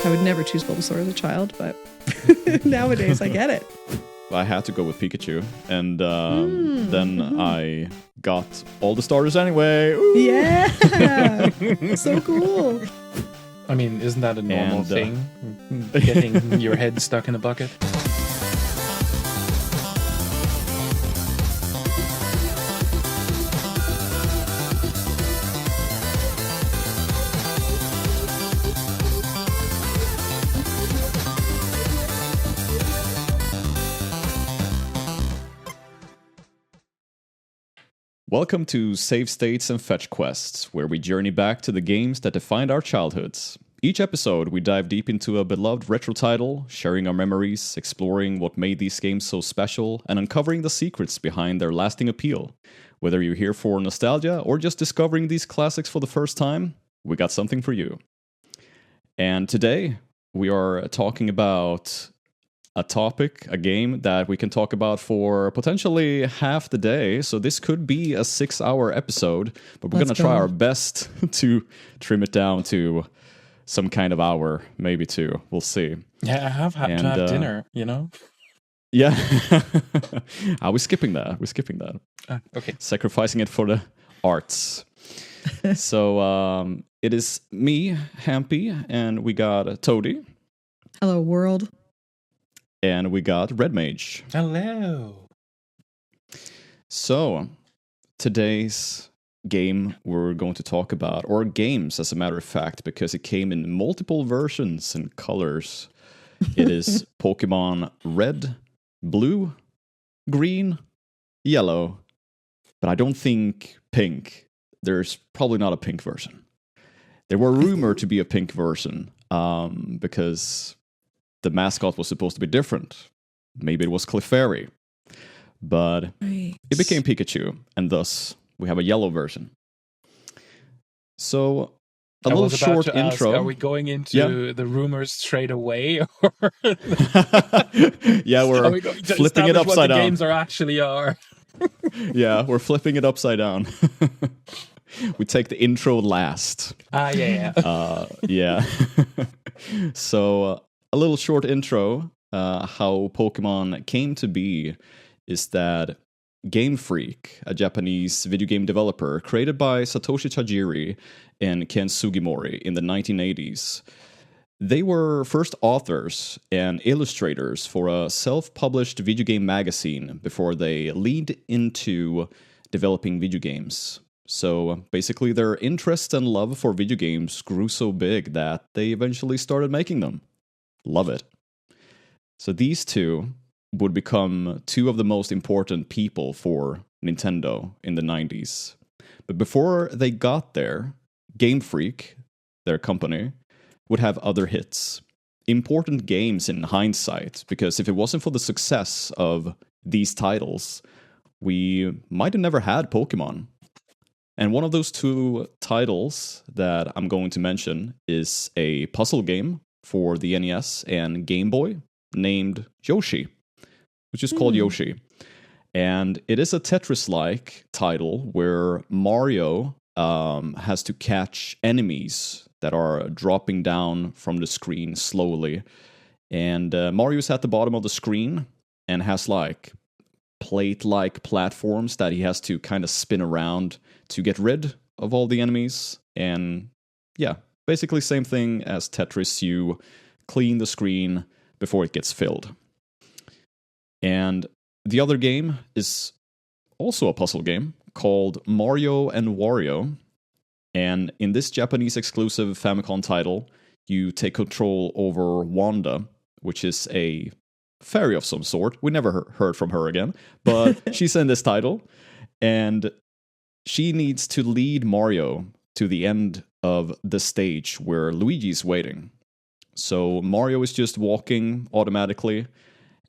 I would never choose Bulbasaur as a child, but nowadays I get it. I had to go with Pikachu, and then I got all the starters anyway. Ooh. Yeah! So cool. I mean, isn't that a normal thing? Getting your head stuck in a bucket? Welcome to Save States and Fetch Quests, where we journey back to the games that defined our childhoods. Each episode, we dive deep into a beloved retro title, sharing our memories, exploring what made these games so special, and uncovering the secrets behind their lasting appeal. Whether you're here for nostalgia or just discovering these classics for the first time, we got something for you. And today, we are talking about a game that we can talk about for potentially half the day. So this could be a 6-hour episode, but we're going to try our best to trim it down to some kind of hour, maybe two. We'll see. Yeah, I have had to have dinner, you know? Yeah. We're skipping that. Okay. Sacrificing it for the arts. So it is me, Hampy, and we got Toady. Hello, world. And we got Red Mage. Hello. So, today's game we're going to talk about, or games as a matter of fact, because it came in multiple versions and colors. It is Pokemon Red, Blue, Green, Yellow, but I don't think Pink. There's probably not a pink version. There were rumored to be a pink version, because the mascot was supposed to be different. Maybe it was Clefairy. But it became Pikachu, and thus we have a yellow version. So, a little short intro. Are we going into the rumors straight away? Or yeah, we're flipping it upside what the down. Games actually are. Yeah, we're flipping it upside down. We take the intro last. Yeah. Yeah. So, a little short intro, how Pokemon came to be is that Game Freak, a Japanese video game developer created by Satoshi Tajiri and Ken Sugimori in the 1980s, they were first authors and illustrators for a self-published video game magazine before they leaned into developing video games. So basically their interest and love for video games grew so big that they eventually started making them. Love it. So these two would become two of the most important people for Nintendo in the 90s. But before they got there, Game Freak, their company, would have other hits. Important games in hindsight, because if it wasn't for the success of these titles, we might have never had Pokemon. And one of those two titles that I'm going to mention is a puzzle game for the NES and Game Boy named Yoshi, which is called Yoshi. And it is a Tetris-like title where Mario has to catch enemies that are dropping down from the screen slowly. And Mario's at the bottom of the screen and has like plate-like platforms that he has to kind of spin around to get rid of all the enemies. And yeah, basically same thing as Tetris. You clean the screen before it gets filled. And the other game is also a puzzle game called Mario and Wario. And in this Japanese exclusive Famicom title, you take control over Wanda, which is a fairy of some sort. We never heard from her again, but she's in this title. And she needs to lead Mario to the end of the stage where Luigi's waiting. So Mario is just walking automatically,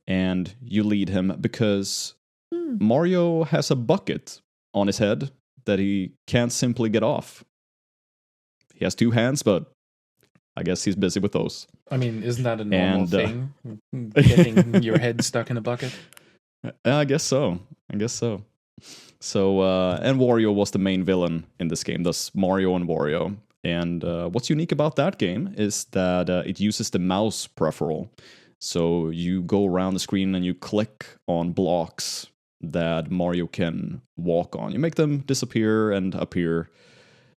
and you lead him because Mario has a bucket on his head that he can't simply get off. He has two hands, but I guess he's busy with those. I mean, isn't that a normal thing? Getting your head stuck in a bucket? I guess so. So, and Wario was the main villain in this game, thus Mario and Wario. And what's unique about that game is that it uses the mouse peripheral. So you go around the screen and you click on blocks that Mario can walk on. You make them disappear and appear.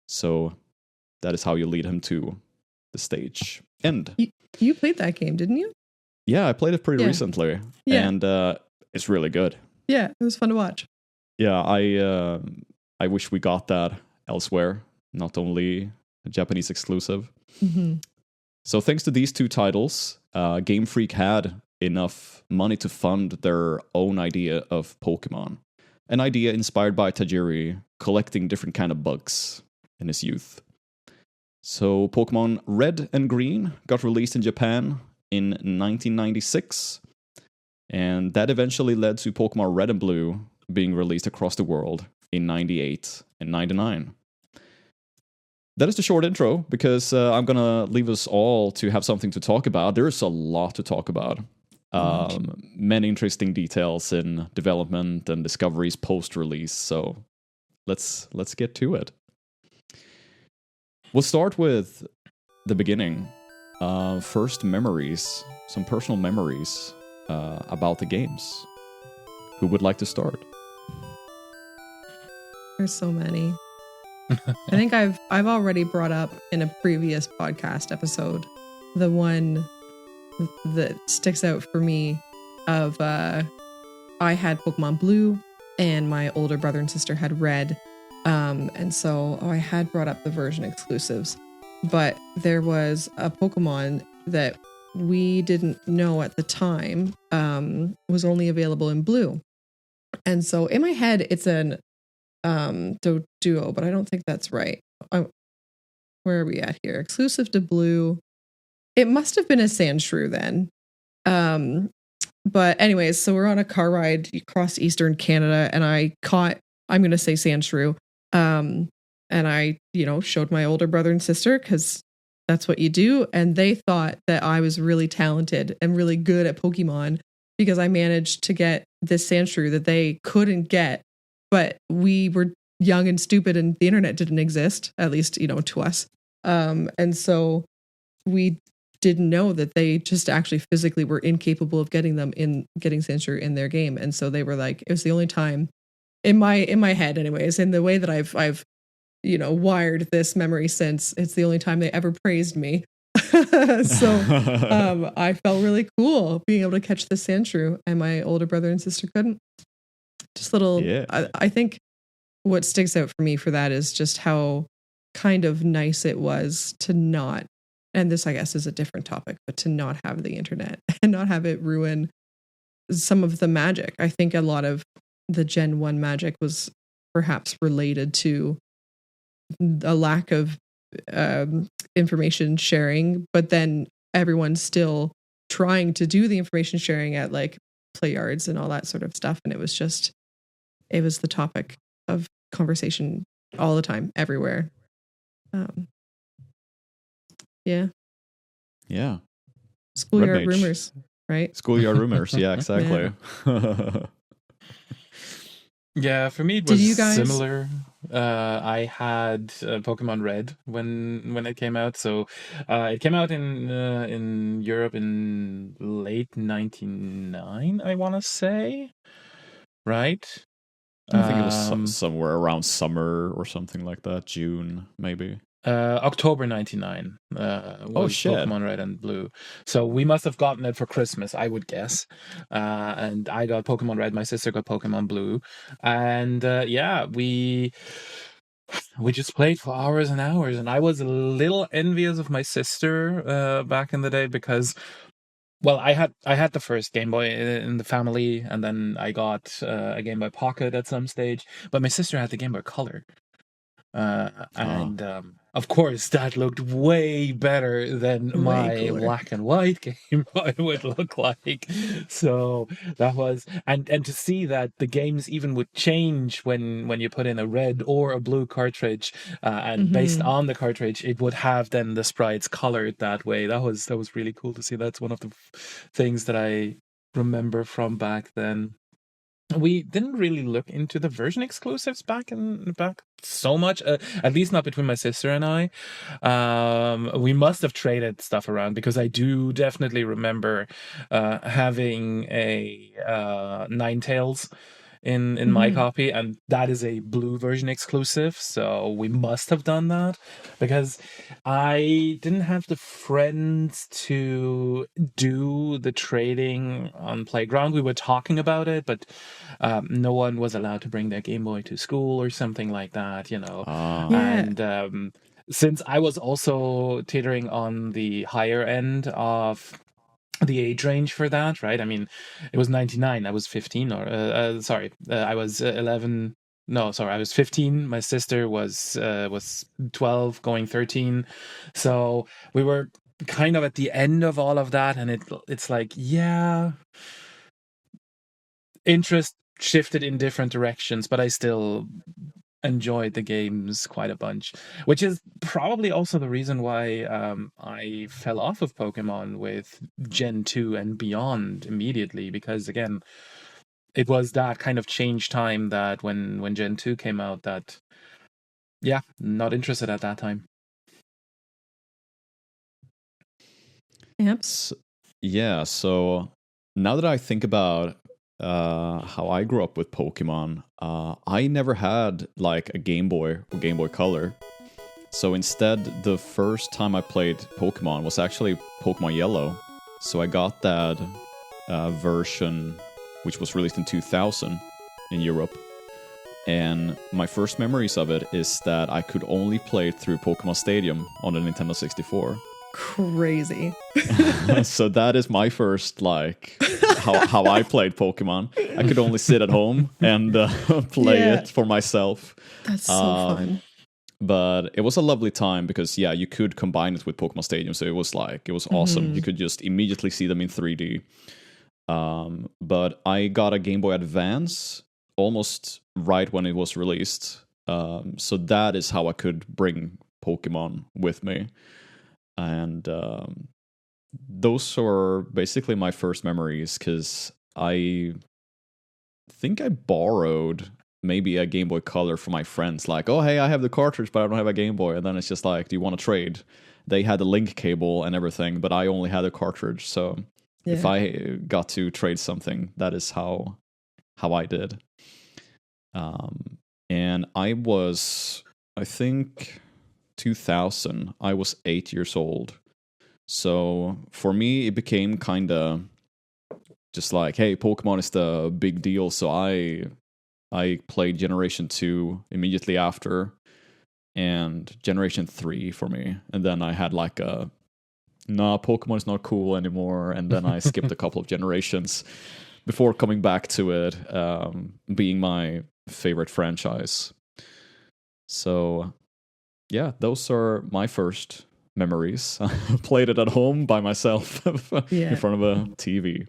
So that is how you lead him to the stage end. You played that game, didn't you? Yeah, I played it pretty recently. Yeah. And it's really good. Yeah, it was fun to watch. Yeah, I wish we got that elsewhere, not only a Japanese exclusive. Mm-hmm. So thanks to these two titles, Game Freak had enough money to fund their own idea of Pokemon. An idea inspired by Tajiri collecting different kind of bugs in his youth. So Pokemon Red and Green got released in Japan in 1996. And that eventually led to Pokemon Red and Blue being released across the world in 98 and 99. That is the short intro, because I'm going to leave us all to have something to talk about. There's a lot to talk about. Many interesting details in development and discoveries post-release. So let's get to it. We'll start with the beginning. First memories, some personal memories about the games. Who would like to start? There's so many. I think I've already brought up in a previous podcast episode the one that sticks out for me of I had Pokemon Blue and my older brother and sister had Red, and so I had brought up the version exclusives, but there was a Pokemon that we didn't know at the time was only available in Blue, and so in my head it's an duo, but I don't think that's right. Where are we at here? Exclusive to Blue. It must have been a Sandshrew then. But anyways, so we're on a car ride across Eastern Canada, and I caught, I'm going to say Sandshrew. And I, showed my older brother and sister, because that's what you do. And they thought that I was really talented and really good at Pokemon because I managed to get this Sandshrew that they couldn't get. But we were young and stupid, and the internet didn't exist, at least, to us. And so we didn't know that they just actually physically were incapable of getting Sandshrew in their game. And so they were like, it was the only time in my head, anyways, in the way that I've wired this memory since, it's the only time they ever praised me. So I felt really cool being able to catch the Sandshrew, and my older brother and sister couldn't. Just little, yeah. I think what sticks out for me for that is just how kind of nice it was to not, and this I guess is a different topic, but to not have the internet and not have it ruin some of the magic. I think a lot of the Gen 1 magic was perhaps related to a lack of information sharing, but then everyone's still trying to do the information sharing at like play yards and all that sort of stuff. And it was the topic of conversation all the time, everywhere. Yeah. Schoolyard rumors, right? Schoolyard rumors. Yeah, exactly. Yeah, for me it was similar. I had Pokemon Red when it came out. So it came out in Europe in late 99, I want to say. Right? I think it was somewhere around summer or something like that. June, maybe. October 99 was Pokemon Red and Blue. So we must have gotten it for Christmas, I would guess. And I got Pokemon Red, my sister got Pokemon Blue. And we just played for hours and hours. And I was a little envious of my sister back in the day because, well, I had the first Game Boy in the family, and then I got a Game Boy Pocket at some stage. But my sister had the Game Boy Color. Of course, that looked way better than my black and white Game Boy would look like. So that was, and to see that the games even would change when you put in a red or a blue cartridge, and based on the cartridge, it would have then the sprites colored that way. That was really cool to see. That's one of the things that I remember from back then. we didn't really look into the version exclusives back so much, at least not between my sister and I. We must have traded stuff around, because I do definitely remember having a Ninetales in my copy, and that is a blue version exclusive, so we must have done that, because I didn't have the friends to do the trading on Playground. We were talking about it, but no one was allowed to bring their Game Boy to school or something like that, and since I was also teetering on the higher end of the age range for that, right? I mean, it was 99. I was 15, or I was 11. No, sorry, I was 15. My sister was 12, going 13. So we were kind of at the end of all of that, and it's like, yeah, interest shifted in different directions, but I still enjoyed the games quite a bunch, which is probably also the reason why I fell off of Pokemon with Gen 2 and beyond immediately, because again, it was that kind of change time that when Gen 2 came out, that not interested at that time. Yep. So now that I think about how I grew up with Pokemon, I never had like a Game Boy or Game Boy Color. So instead, the first time I played Pokemon was actually Pokemon Yellow. So I got that version, which was released in 2000 in Europe. And my first memories of it is that I could only play it through Pokemon Stadium on the Nintendo 64. Crazy. So that is my first, like, how I played Pokemon. I could only sit at home and play it for myself. That's so fun. But it was a lovely time because, you could combine it with Pokemon Stadium. So it was awesome. You could just immediately see them in 3D. But I got a Game Boy Advance almost right when it was released. So that is how I could bring Pokemon with me. And those are basically my first memories, because I think I borrowed maybe a Game Boy Color from my friends. Like, oh, hey, I have the cartridge, but I don't have a Game Boy. And then it's just like, do you want to trade? They had the link cable and everything, but I only had a cartridge. So if I got to trade something, that is how I did. And I was, I think, 2000, I was 8 years old. So for me, it became kind of just like, hey, Pokemon is the big deal. So I played Generation 2 immediately after, and Generation 3 for me. And then I had like Pokemon is not cool anymore. And then I skipped a couple of generations before coming back to it, being my favorite franchise. So those are my first memories. I played it at home by myself in front of a TV.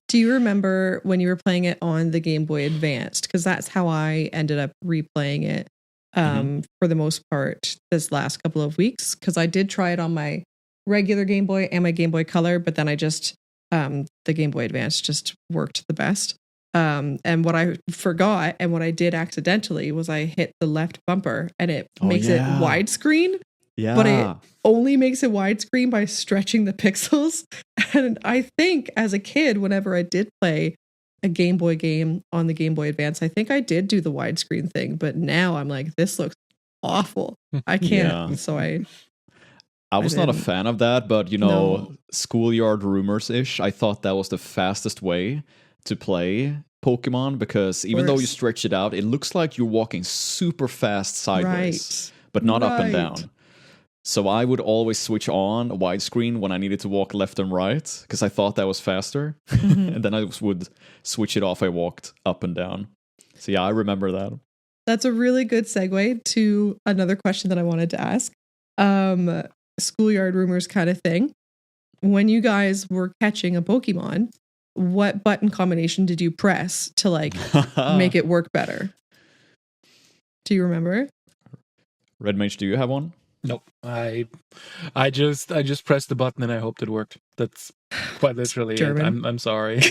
Do you remember when you were playing it on the Game Boy Advanced? Because that's how I ended up replaying it for the most part this last couple of weeks. Because I did try it on my regular Game Boy and my Game Boy Color, but then I just, the Game Boy Advance just worked the best. And what I forgot and what I did accidentally was I hit the left bumper, and it makes it widescreen. Yeah. But it only makes it widescreen by stretching the pixels. And I think as a kid, whenever I did play a Game Boy game on the Game Boy Advance, I think I did do the widescreen thing. But now I'm like, this looks awful. I can't. Yeah. So I was not a fan of that, but Schoolyard Rumors-ish, I thought that was the fastest way to play Pokemon, because even though you stretch it out, it looks like you're walking super fast sideways, but not up and down. So I would always switch on a widescreen when I needed to walk left and right, because I thought that was faster. And then I would switch it off. I walked up and down. So I remember that. That's a really good segue to another question that I wanted to ask. Schoolyard Rumors kind of thing. When you guys were catching a Pokemon, what button combination did you press to like make it work better? Do you remember? Red Mage, do you have one? Nope. I just pressed the button and I hoped it worked. That's quite literally it. I'm sorry.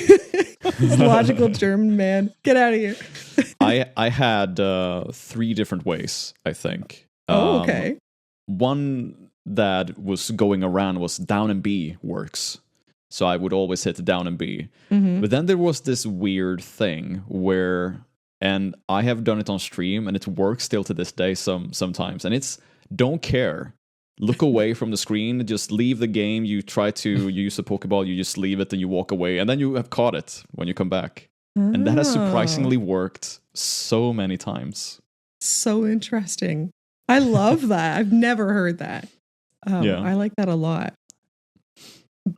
This logical German man. Get out of here. I had 3 different ways, I think. Okay. One that was going around was down and B works. So I would always hit down and B. Mm-hmm. But then there was this weird thing where, and I have done it on stream, and it works still to this day sometimes. And it's don't care. Look away from the screen. Just leave the game. You try to use a Pokeball. You just leave it and you walk away. And then you have caught it when you come back. Oh. And that has surprisingly worked so many times. So interesting. I love that. I've never heard that. I like that a lot.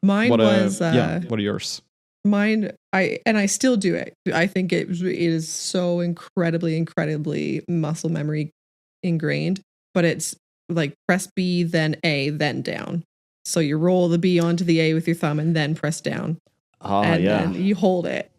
Mine was what are yours? Mine, I still do it. I think it is so incredibly muscle memory ingrained, but it's like press B, then A, then down. So you roll the B onto the A with your thumb and then press down. Then you hold it.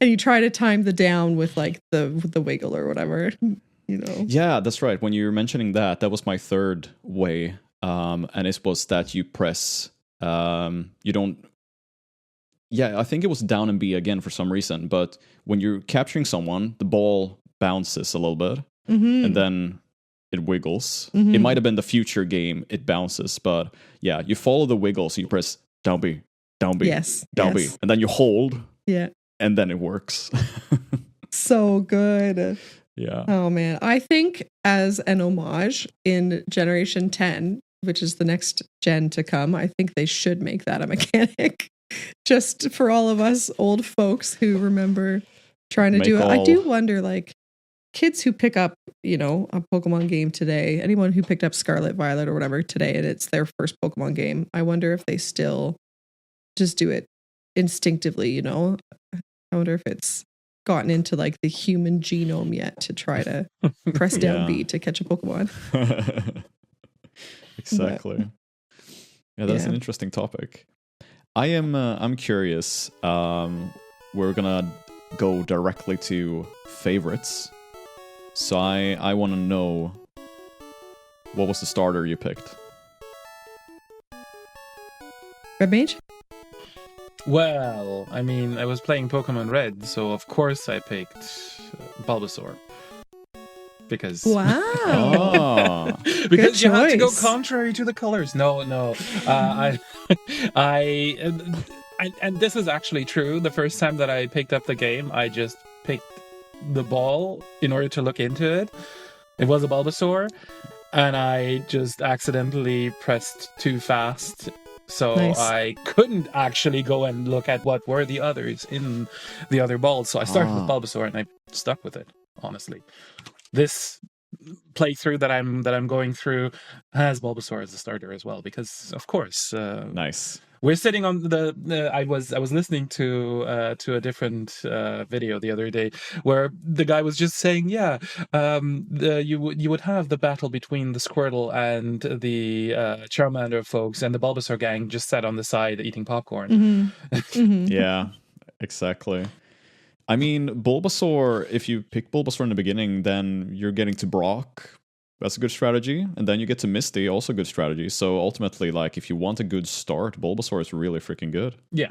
And you try to time the down with like the wiggle or whatever, you know. Yeah, that's right. When you were mentioning that was my third way. And it was that you press you don't. Yeah, I think it was down and B again for some reason. But when you're capturing someone, the ball bounces a little bit, and then it wiggles. It might have been the future game; it bounces, but yeah, you follow the wiggle. So you press down B, down B, down B, and then you hold. Yeah, and then it works. So good. Yeah. Oh man, I think as an homage in Generation 10. Which is the next gen to come, I think they should make that a mechanic. Just for all of us old folks who remember trying to do it. I do wonder, like, kids who pick up, you know, a Pokemon game today, anyone who picked up Scarlet, Violet or whatever today, and it's their first Pokemon game, I wonder if they still just do it instinctively, you know? I wonder if it's gotten into, like, the human genome yet to try to press down B to catch a Pokemon. Exactly. That's an interesting topic. I'm curious. We're gonna go directly to favorites. So I want to know, what was the starter you picked? Red Mage? Well, I mean, I was playing Pokemon Red, so of course I picked Bulbasaur. Because because you have to go contrary to the colors. No. And this is actually true. The first time that I picked up the game, I just picked the ball in order to look into it. It was a Bulbasaur, and I just accidentally pressed too fast. So I couldn't actually go and look at what were the others in the other balls. So I started with Bulbasaur, and I stuck with it, honestly. This playthrough that I'm going through has Bulbasaur as a starter as well, because of course, nice. We're sitting on the. I was listening to a different video the other day where the guy was just saying, you would have the battle between the Squirtle and the Charmander folks, and the Bulbasaur gang just sat on the side eating popcorn. Yeah, exactly. I mean, Bulbasaur, if you pick Bulbasaur in the beginning, then you're getting to Brock. That's a good strategy. And then you get to Misty, also good strategy. So ultimately, like, if you want a good start, Bulbasaur is really freaking good. Yeah.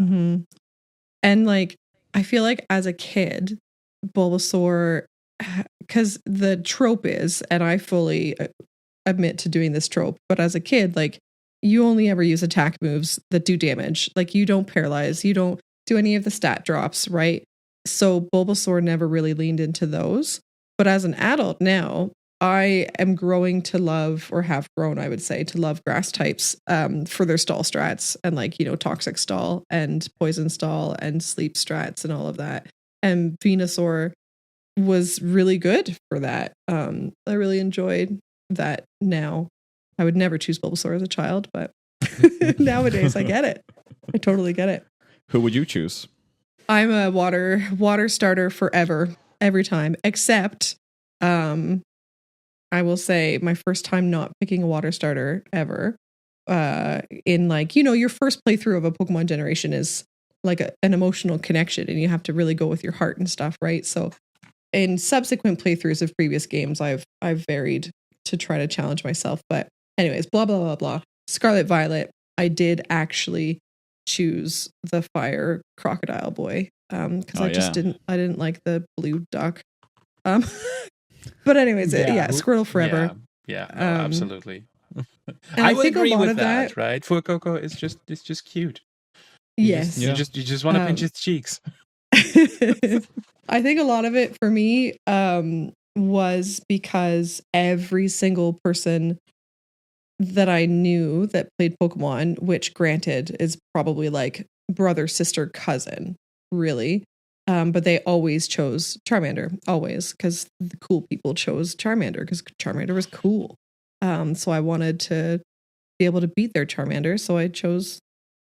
And, like, I feel like as a kid, Bulbasaur, because the trope is, and I fully admit to doing this trope, but as a kid, like, you only ever use attack moves that do damage. Like, you don't paralyze, you don't do any of the stat drops, right? So Bulbasaur never really leaned into those. But as an adult now, I am growing to love, or have grown, I would say, to love grass types for their stall strats and, like, you know, toxic stall and poison stall and sleep strats and all of that. And Venusaur was really good for that. I really enjoyed that now. I would never choose Bulbasaur as a child, but nowadays I get it. I totally get it. Who would you choose? I'm a water starter forever, every time, except I will say my first time not picking a water starter ever in, like, you know, your first playthrough of a Pokemon generation is like an emotional connection, and you have to really go with your heart and stuff, right? So in subsequent playthroughs of previous games, I've varied to try to challenge myself. But anyways, blah, blah, blah, blah. Scarlet Violet, I did actually choose the fire crocodile boy because I didn't like the blue duck. But anyways, Squirtle forever. Yeah, no, absolutely. I would think agree a lot with of that, right? Fuecoco is just cute. Yes. You just want to pinch his cheeks. I think a lot of it for me was because every single person that I knew that played Pokemon, which granted is probably like brother, sister, cousin, really. But they always chose Charmander, always, because the cool people chose Charmander because Charmander was cool. So I wanted to be able to beat their Charmander, so I chose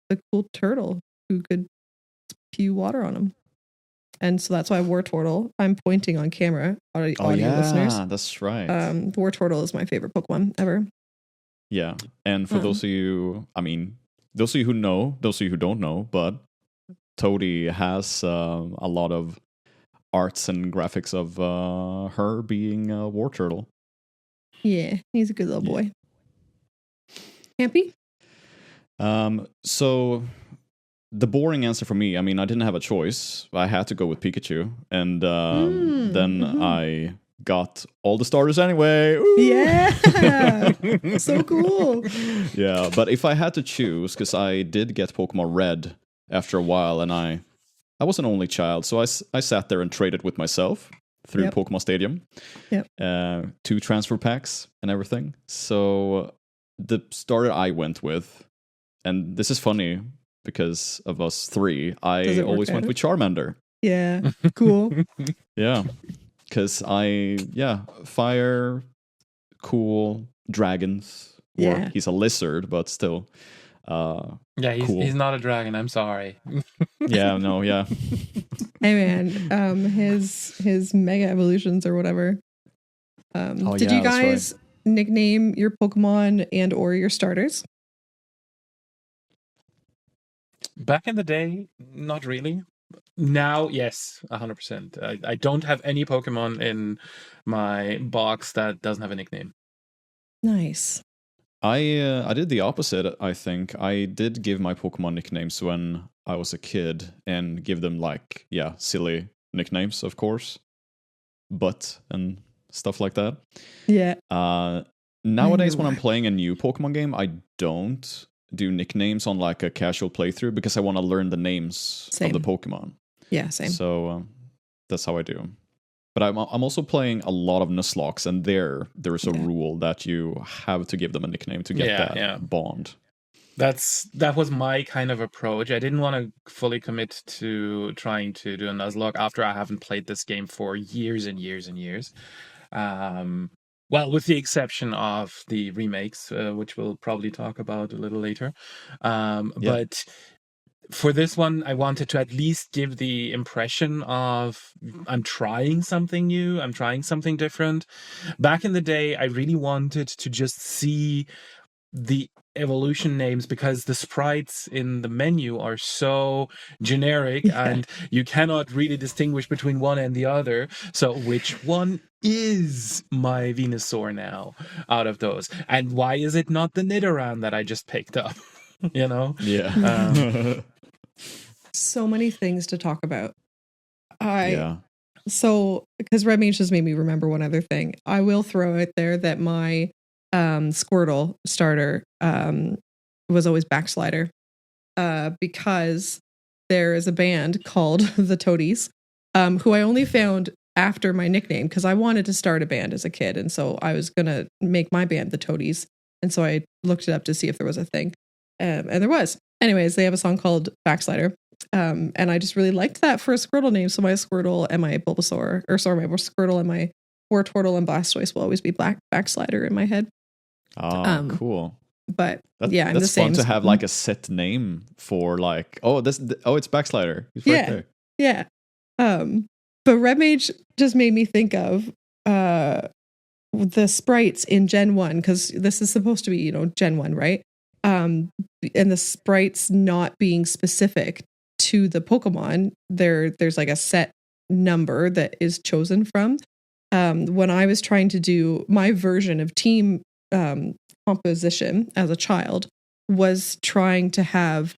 the cool turtle who could spew water on him. And so that's why Wartortle, I'm pointing on camera, audio listeners. That's right. Wartortle is my favorite Pokemon ever. Yeah. And for those of you, those of you who know, those of you who don't know, but Toadie has a lot of arts and graphics of her being a Wartortle. Yeah, he's a good little boy. Happy? So the boring answer for me, I didn't have a choice. I had to go with Pikachu. And then I got all the starters anyway. Ooh! Yeah! So cool. Yeah, but if I had to choose, because I did get Pokemon Red after a while, and I was an only child, so I sat there and traded with myself through Pokemon Stadium. Yep. 2 transfer packs and everything. So the starter I went with, and this is funny because of us 3, I always went with Charmander. Yeah, cool. Yeah, because fire, cool, dragons. Or he's a lizard, but still. He's not a dragon. I'm sorry. Yeah. Hey man, his mega evolutions or whatever. Did you guys nickname your Pokemon and or your starters? Back in the day, not really. Now, yes, 100%. I don't have any Pokemon in my box that doesn't have a nickname. Nice. I did the opposite, I think. I did give my Pokemon nicknames when I was a kid and give them silly nicknames, of course. But and stuff like that. Yeah. Nowadays when I'm playing a new Pokemon game, I don't do nicknames on like a casual playthrough because I want to learn the names of the Pokemon. Yeah, same. So that's how I do. But I'm also playing a lot of Nuzlocke, and there is a rule that you have to give them a nickname to get that bond. That was my kind of approach. I didn't want to fully commit to trying to do a Nuzlocke after I haven't played this game for years and years and years. Well, with the exception of the remakes, which we'll probably talk about a little later. But for this one, I wanted to at least give the impression of I'm trying something new, I'm trying something different. Back in the day, I really wanted to just see the evolution names because the sprites in the menu are so generic and you cannot really distinguish between one and the other. So which one is my Venusaur now out of those? And why is it not the Nidoran that I just picked up? Yeah. So many things to talk about. So because Red Mage just made me remember one other thing. I will throw out there that my Squirtle starter was always Backslider because there is a band called the Toadies who I only found after my nickname because I wanted to start a band as a kid, and so I was gonna make my band the Toadies, and so I looked it up to see if there was a thing, and there was. Anyways, they have a song called Backslider. And I just really liked that for a Squirtle name. So my Squirtle and my Bulbasaur, my Squirtle and my Wartortle and Blastoise will always be Backslider in my head. Oh, cool. But that's the same. Fun to have like a set name for like, it's Backslider. He's right there. Yeah. But Red Mage just made me think of the sprites in Gen 1, because this is supposed to be, Gen 1, right? And the sprites not being specific to the Pokemon, there's like a set number that is chosen from. When I was trying to do my version of team composition as a child, was trying to have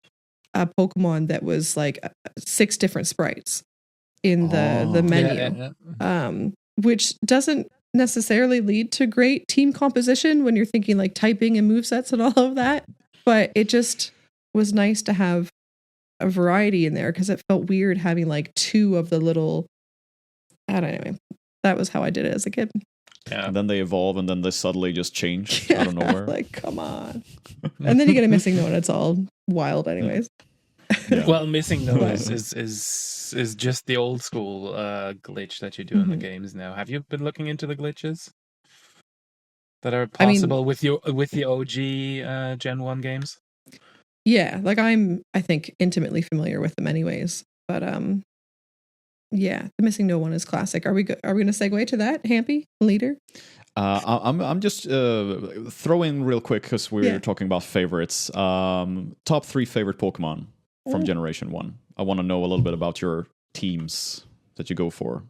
a Pokemon that was like 6 different sprites in the menu, which doesn't necessarily lead to great team composition when you're thinking like typing and movesets and all of that. But it just was nice to have a variety in there because it felt weird having like 2 of the little. I don't know. That was how I did it as a kid. Yeah. And then they evolve, and then they suddenly just change out of nowhere. Like, come on. And then you get a Missingno, and it's all wild, anyways. Yeah. Well, Missingno is just the old school glitch that you do in the games now. Have you been looking into the glitches that are possible with the OG Gen 1 games? Yeah, like I think intimately familiar with them anyways. But yeah, the Missingno one is classic. Are we going to segue to that, Hampy, leader? I'm just throw in real quick because we're talking about favorites. Top 3 favorite Pokemon from Generation 1. I want to know a little bit about your teams that you go for.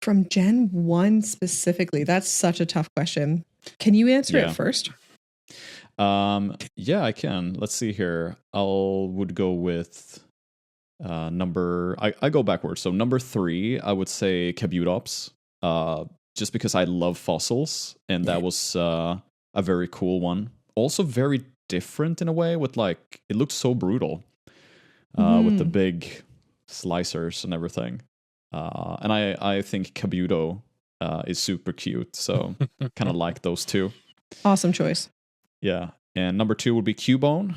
From Gen 1 specifically, that's such a tough question. Can you answer it first? Yeah, I can. Let's see here. Would go with I go backwards. So number 3, I would say Kabutops. Just because I love fossils, and that was a very cool one. Also very different in a way, with like it looked so brutal with the big slicers and everything. And I think Kabuto is super cute, so kind of like those 2. Awesome choice. Yeah, and number 2 would be Cubone.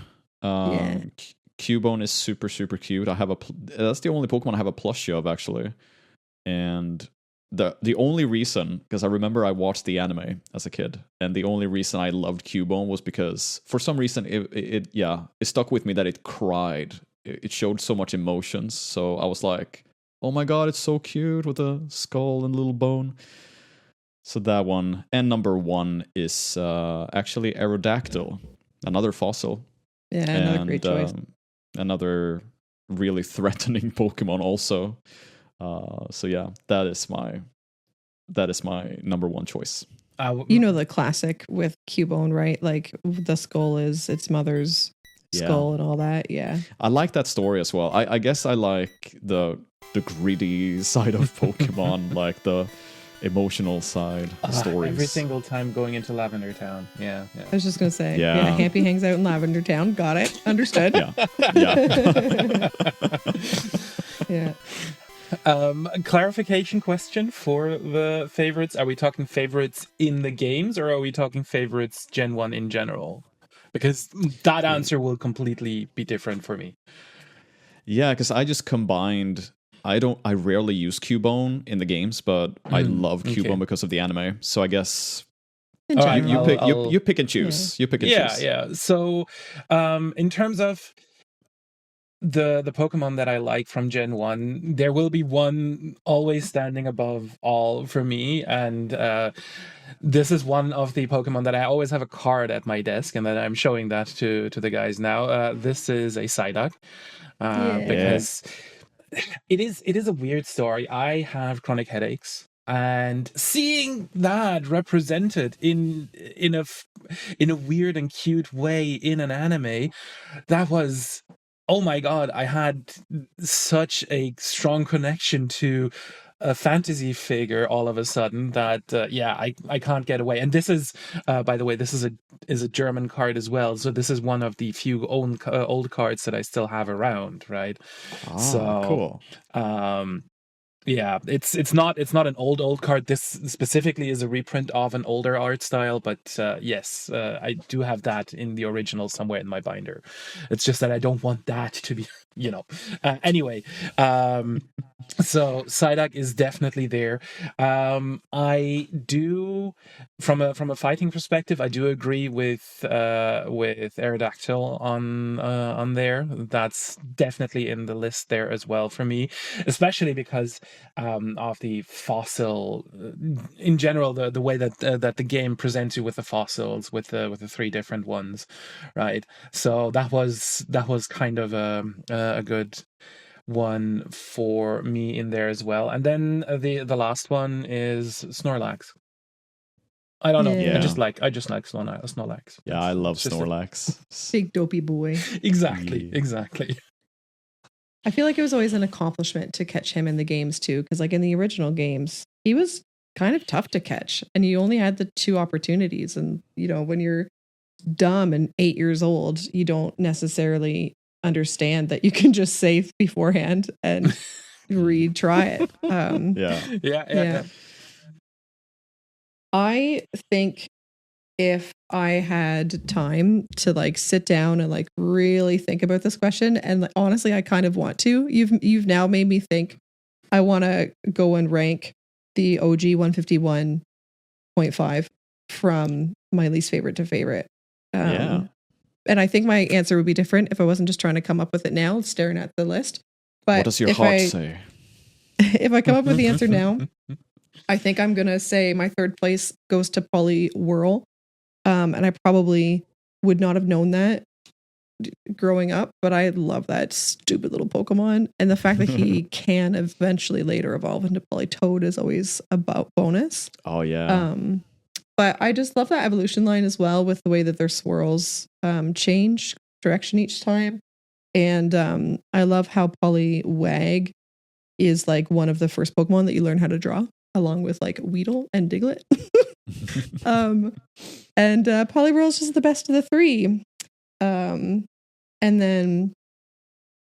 Cubone is super, super cute. That's the only Pokemon I have a plushie of, actually. And the only reason, because I remember I watched the anime as a kid, and the only reason I loved Cubone was because for some reason it stuck with me that it cried. It showed so much emotions. So I was like, oh my god, it's so cute with a skull and little bone. So that one. And number 1 is actually Aerodactyl, another fossil. Yeah, another great choice. Another really threatening Pokemon also. So yeah, that is my number 1 choice. You know the classic with Cubone, right? Like the skull is its mother's skull and all that. Yeah, I like that story as well. I guess I like the greedy side of Pokemon, like the emotional side stories. Every single time going into Lavender Town. Yeah. I was just gonna say. Yeah, Hampy hangs out in Lavender Town. Got it. Understood. Yeah. Clarification question for the favorites. Are we talking favorites in the games, or are we talking favorites Gen 1 in general? Because that answer will completely be different for me. Yeah, because I just combined. I rarely use Cubone in the games, but I love Cubone because of the anime. So I guess you pick and choose. You pick and choose. Yeah. So in terms of the Pokemon that I like from Gen 1, there will be one always standing above all for me, and this is one of the Pokemon that I always have a card at my desk, and that I'm showing that to the guys now. This is a Psyduck, because it is a weird story. I have chronic headaches, and seeing that represented in a weird and cute way in an anime, that was, oh my god, I had such a strong connection to a fantasy figure all of a sudden that I can't get away. And this is by the way, this is a German card as well, so this is one of the few old cards that I still have around, right? Cool. Yeah, it's not an old card. This specifically is a reprint of an older art style, but yes, I do have that in the original somewhere in my binder. It's just that I don't want that to be, anyway. So Psyduck is definitely there. I do, from a fighting perspective, I do agree with Aerodactyl on there. That's definitely in the list there as well for me, especially because of the fossil in general, the way that the game presents you with the fossils, with the 3 different ones, right? So that was kind of a good one for me in there as well. And then the last one is Snorlax. I don't know. Yeah. I just like Snorlax. Yeah, I love Snorlax. Big dopey boy. Exactly. I feel like it was always an accomplishment to catch him in the games too, because like in the original games, he was kind of tough to catch, and you only had the 2 opportunities. And you know, when you're dumb and 8 years old, you don't necessarily understand that you can just save beforehand and retry it. Yeah. I think if I had time to like sit down and like really think about this question, and like, honestly, I kind of want to. You've now made me think. I want to go and rank the OG 151.5 from my least favorite to favorite. And I think my answer would be different if I wasn't just trying to come up with it now, staring at the list. But what does your heart say? If I come up with the answer now, I think I'm going to say my third place goes to Poliwhirl. And I probably would not have known that growing up, but I love that stupid little Pokemon. And the fact that he can eventually later evolve into Politoed is always a bonus. Oh, yeah. But I just love that evolution line as well, with the way that their swirls change direction each time. And I love how Poliwag is like one of the first Pokemon that you learn how to draw, along with like Weedle and Diglett. And Poliwhirl is just the best of the 3. And then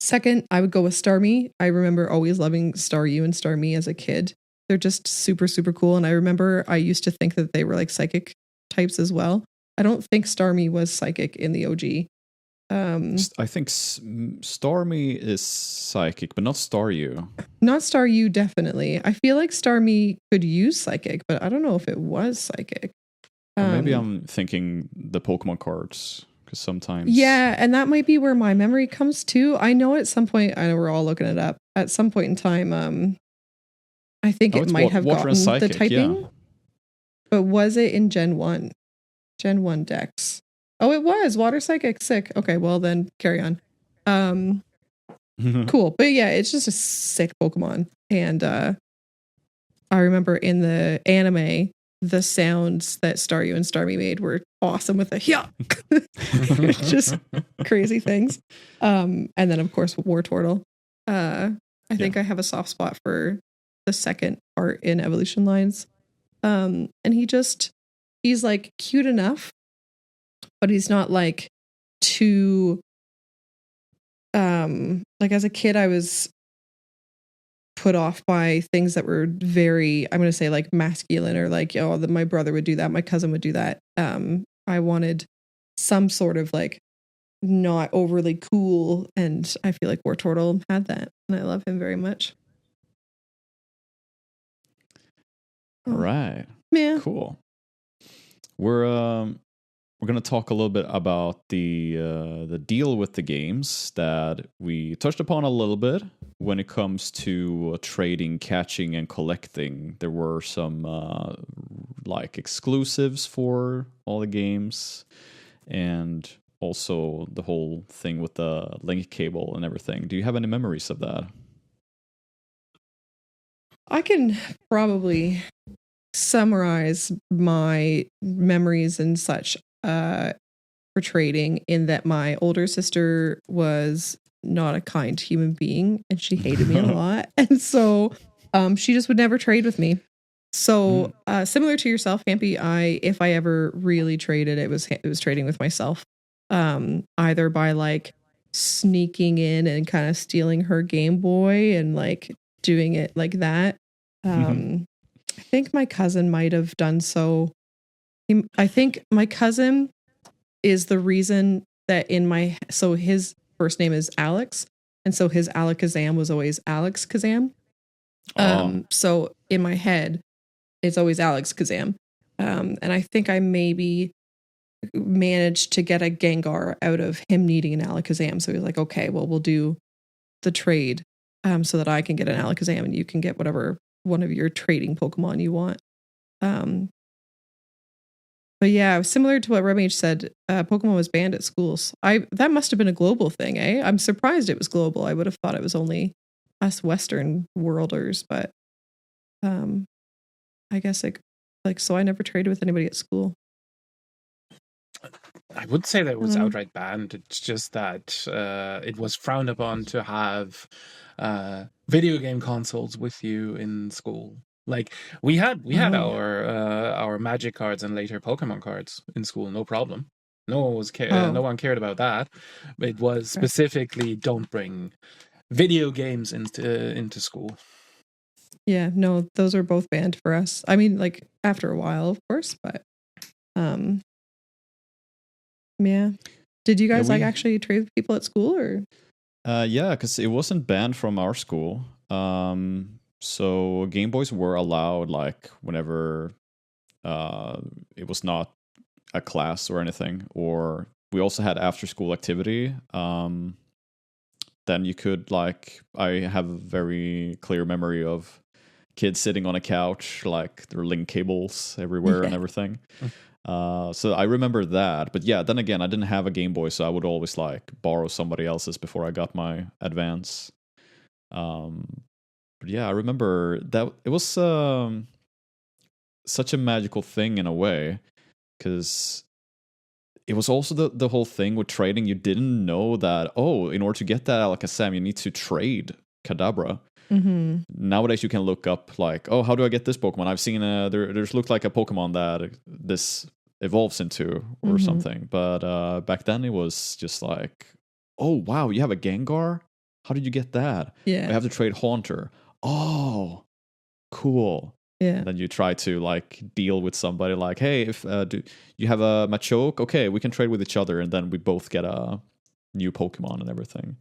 second, I would go with Starmie. I remember always loving Staryu and Starmie as a kid. They're just super, super cool. And I remember I used to think that they were like psychic types as well. I don't think Starmie was psychic in the OG. I think Starmie is psychic, but not Staryu. Not Staryu, definitely. I feel like Starmie could use psychic, but I don't know if it was psychic. Or maybe I'm thinking the Pokemon cards, because sometimes... Yeah, and that might be where my memory comes to. I know at some point, I know we're all looking it up, at some point in time, I think it might have gotten the typing. Yeah. But was it in Gen 1? Gen 1 Dex. Oh, it was. Water Psychic. Sick. Okay, well then, carry on. Cool. But yeah, it's just a sick Pokemon. And I remember in the anime, the sounds that Staryu and Starmie made were awesome with the yeah. Just crazy things. And then, of course, Wartortle. I think I have a soft spot for the second part in Evolution Lines. And he's like cute enough, but he's not like too, like as a kid, I was put off by things that were very, I'm going to say like masculine, or like, oh, my brother would do that. My cousin would do that. I wanted some sort of like not overly cool. And I feel like Wartortle had that, and I love him very much. All right. Yeah. Cool. We're going to talk a little bit about the deal with the games that we touched upon a little bit. When it comes to trading, catching, and collecting, there were some like exclusives for all the games, and also the whole thing with the link cable and everything. Do you have any memories of that? I can probably summarize my memories and such for trading in that my older sister was not a kind human being, and she hated me a lot, and so she just would never trade with me. So similar to yourself, Hampy, if I ever really traded, it was trading with myself, either by like sneaking in and kind of stealing her Game Boy and like doing it like that. I think my cousin might have done so. I think my cousin is the reason that so his first name is Alex, and so his Alakazam was always Alex Kazam. So in my head, it's always Alex Kazam. And I think I maybe managed to get a Gengar out of him needing an Alakazam. So he was like, okay, well, we'll do the trade so that I can get an Alakazam and you can get whatever one of your trading Pokemon you want. But yeah, similar to what Remage said, Pokemon was banned at schools. That must have been a global thing, eh? I'm surprised it was global. I would have thought it was only us Western worlders, but I guess so I never traded with anybody at school. I wouldn't say that it was outright banned. It's just that it was frowned upon to have video game consoles with you in school. Like we had our Magic cards and later Pokemon cards in school, no problem. No one cared about that. It was specifically don't bring video games into school. Yeah, no, those are both banned for us. I mean, like after a while, of course, but yeah. Did you guys actually trade with people at school or? Yeah, because it wasn't banned from our school. So Game Boys were allowed like whenever it was not a class or anything, or we also had after school activity. Then you could like, I have a very clear memory of kids sitting on a couch, like there were link cables everywhere and everything. So I remember that. But yeah, then again, I didn't have a Game Boy, so I would always like borrow somebody else's before I got my Advance. But yeah, I remember that it was such a magical thing in a way, because it was also the whole thing with trading. You didn't know that, in order to get that Alakazam, you need to trade Kadabra. Mm-hmm. Nowadays you can look up like, how do I get this Pokemon? I've seen there's looked like a Pokemon that this evolves into or something. But back then it was just like, oh wow, you have a Gengar? How did you get that? Yeah. I have to trade Haunter. Oh, cool. Yeah. And then you try to like deal with somebody like, hey, if do you have a Machoke? Okay, we can trade with each other, and then we both get a new Pokemon and everything.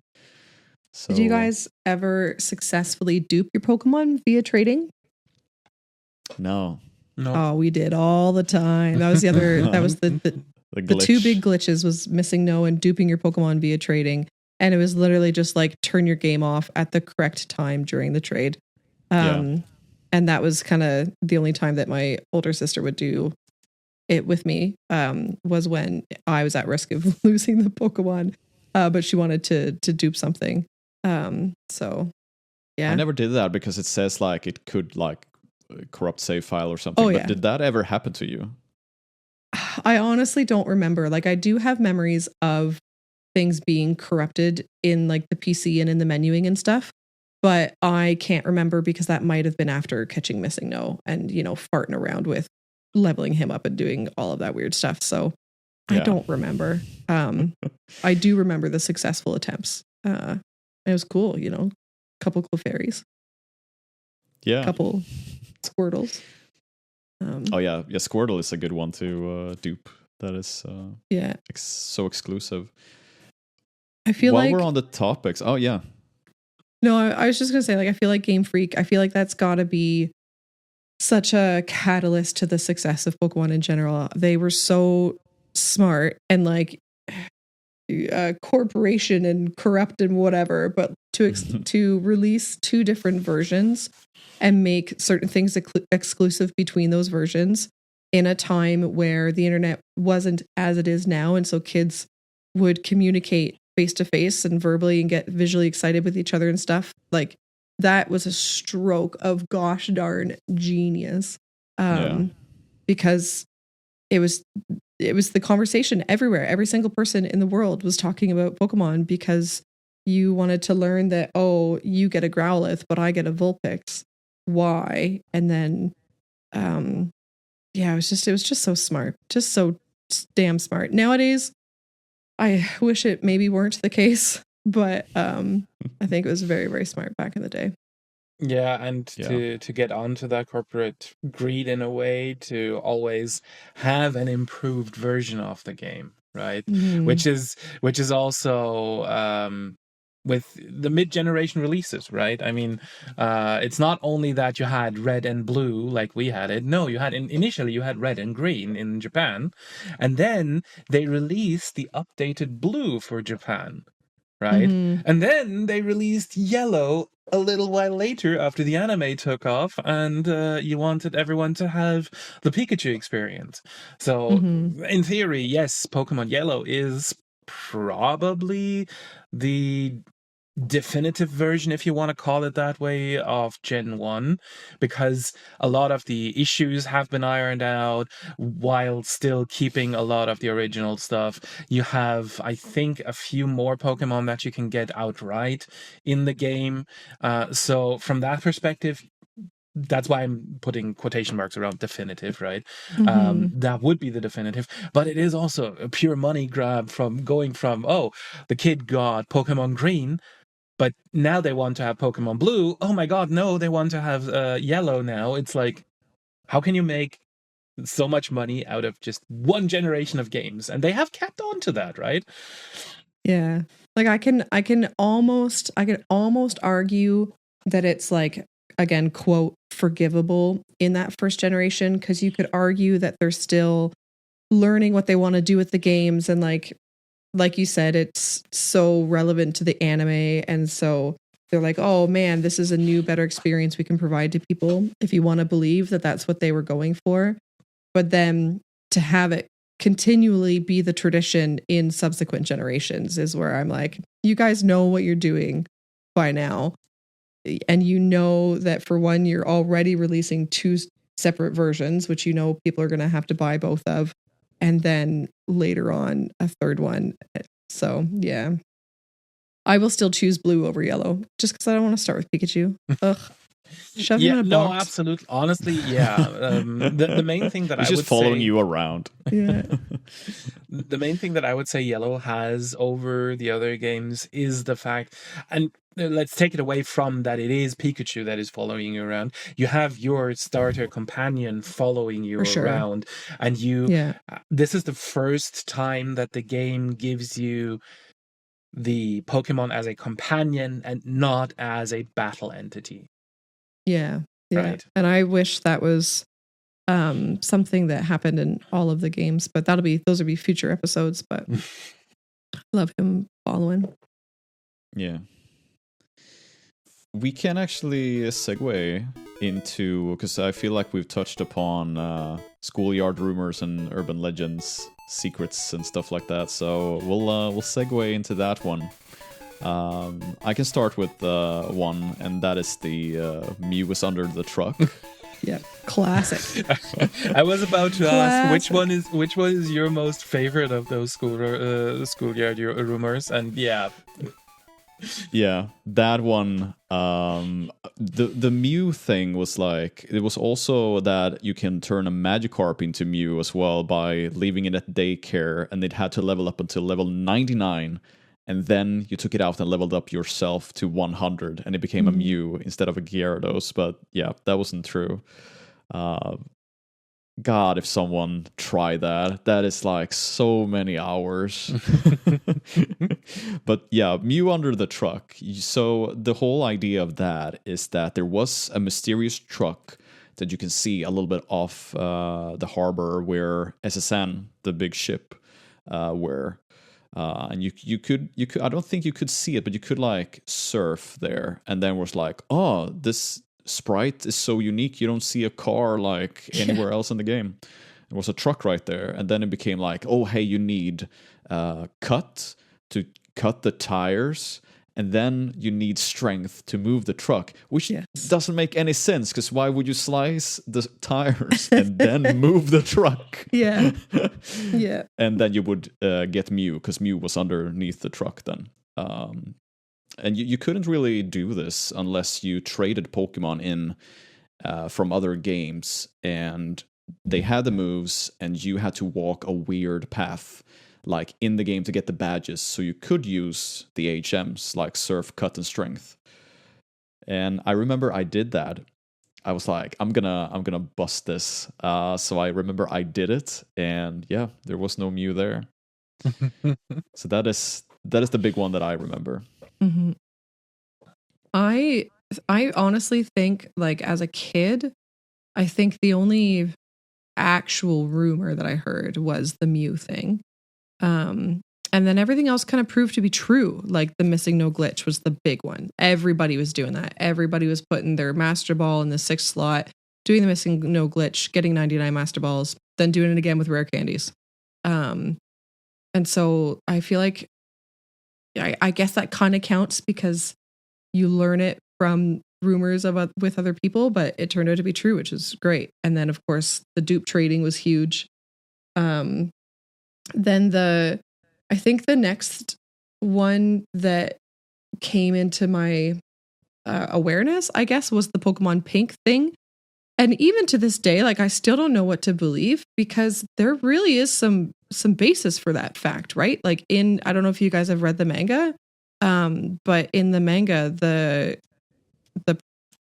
So, did you guys ever successfully dupe your Pokemon via trading? No. Oh, we did all the time. That was the other. That was the two big glitches was Missingno and duping your Pokemon via trading, and it was literally just like turn your game off at the correct time during the trade. And that was kind of the only time that my older sister would do it with me, was when I was at risk of losing the Pokemon, but she wanted to dupe something. So yeah, I never did that because it says like it could like corrupt save file or something. But did that ever happen to you? I honestly don't remember. Like I do have memories of things being corrupted in like the PC and in the menuing and stuff. But I can't remember because that might have been after catching Missingno and, farting around with leveling him up and doing all of that weird stuff. So I don't remember. I do remember the successful attempts. It was cool, couple Clefairies. Yeah. Couple Squirtles. Squirtle is a good one to dupe. That is so exclusive. I feel While we're on the topics, No, I was just going to say, like, I feel like Game Freak, I feel like that's got to be such a catalyst to the success of Pokemon in general. They were so smart and like corporation and corrupt and whatever, but to release two different versions and make certain things exclusive between those versions in a time where the internet wasn't as it is now. And so kids would communicate face to face and verbally and get visually excited with each other and stuff. Like that was a stroke of gosh darn genius. Because it was the conversation everywhere. Every single person in the world was talking about Pokemon because you wanted to learn that, you get a Growlithe, but I get a Vulpix. Why? And then, it was just so smart. Just so damn smart. Nowadays, I wish it maybe weren't the case, but I think it was very, very smart back in the day. Yeah, and to get onto that corporate greed in a way to always have an improved version of the game, right? Mm-hmm. Which is also with the mid-generation releases, right? I mean, it's not only that you had red and blue like we had it. No, initially you had red and green in Japan, and then they released the updated blue for Japan, right? Mm-hmm. And then they released yellow a little while later after the anime took off, and you wanted everyone to have the Pikachu experience. So in theory, yes, Pokemon Yellow is probably the definitive version, if you want to call it that way, of Gen 1, because a lot of the issues have been ironed out while still keeping a lot of the original stuff. You have, I think, a few more Pokemon that you can get outright in the game. So from that perspective, that's why I'm putting quotation marks around definitive, right? That would be the definitive, but it is also a pure money grab from going from, oh, the kid got Pokemon Green, but now they want to have Pokemon Blue. Oh my God, no, they want to have Yellow now. It's like, how can you make so much money out of just one generation of games? And they have kept on to that, right? Yeah. Like I can almost argue that it's like, again, quote, forgivable in that first generation, because you could argue that they're still learning what they want to do with the games, and like you said, it's so relevant to the anime, and so they're like, oh man, this is a new, better experience we can provide to people, if you want to believe that that's what they were going for. But then to have it continually be the tradition in subsequent generations is where I'm like, you guys know what you're doing by now. And you know that for one, you're already releasing 2 separate versions, which you know people are going to have to buy both of. And then later on, a third one. So, yeah. I will still choose blue over yellow, just because I don't want to start with Pikachu. Ugh. Shove him in a box. No, absolutely. Honestly, yeah. The main thing that I would say... just following you around. Yeah. The main thing that I would say Yellow has over the other games is the fact... And let's take it away from that it is Pikachu that is following you around. You have your starter companion following you around. And this is the first time that the game gives you the Pokemon as a companion and not as a battle entity. Yeah. Right. And I wish that was something that happened in all of the games, but those will be future episodes. But love him following. Yeah. We can actually segue into, because I feel like we've touched upon schoolyard rumors and urban legends, secrets and stuff like that. So we'll segue into that one. I can start with one, and that is the Mew was under the truck. Yeah, classic. I was about to ask which one is your most favorite of those schoolyard rumors, and yeah, that one. The Mew thing was like, it was also that you can turn a Magikarp into Mew as well by leaving it at daycare, and it had to level up until level 99. And then you took it out and leveled up yourself to 100, and it became a Mew instead of a Gyarados. But yeah, that wasn't true. God, if someone tried that is like so many hours. But yeah, Mew under the truck. So the whole idea of that is that there was a mysterious truck that you can see a little bit off the harbor where SSN, the big ship, where... and you could I don't think you could see it, but you could like surf there, and then was like, oh, this sprite is so unique, you don't see a car like anywhere else in the game. There was a truck right there, and then it became like, oh hey, you need cut to cut the tires, and then you need strength to move the truck, which doesn't make any sense, because why would you slice the tires and then move the truck? Yeah. And then you would get Mew, because Mew was underneath the truck then. And you couldn't really do this unless you traded Pokemon in from other games, and they had the moves, and you had to walk a weird path like in the game to get the badges, so you could use the HMs like Surf, Cut, and Strength. And I remember I did that. I was like, I'm gonna bust this. So I remember I did it, and yeah, there was no Mew there. So that is the big one that I remember. Mm-hmm. I honestly think, like, as a kid, I think the only actual rumor that I heard was the Mew thing. And then everything else kind of proved to be true. Like the Missingno glitch was the big one. Everybody was doing that. Everybody was putting their Master Ball in the 6th slot, doing the Missingno glitch, getting 99 Master Balls, then doing it again with rare candies. And so I feel like I guess that kind of counts because you learn it from rumors with other people, but it turned out to be true, which is great. And then, of course, the dupe trading was huge. Then I think the next one that came into my awareness, I guess, was the Pokemon Pink thing. And even to this day, like, I still don't know what to believe because there really is some basis for that fact, right? Like I don't know if you guys have read the manga, but in the manga, the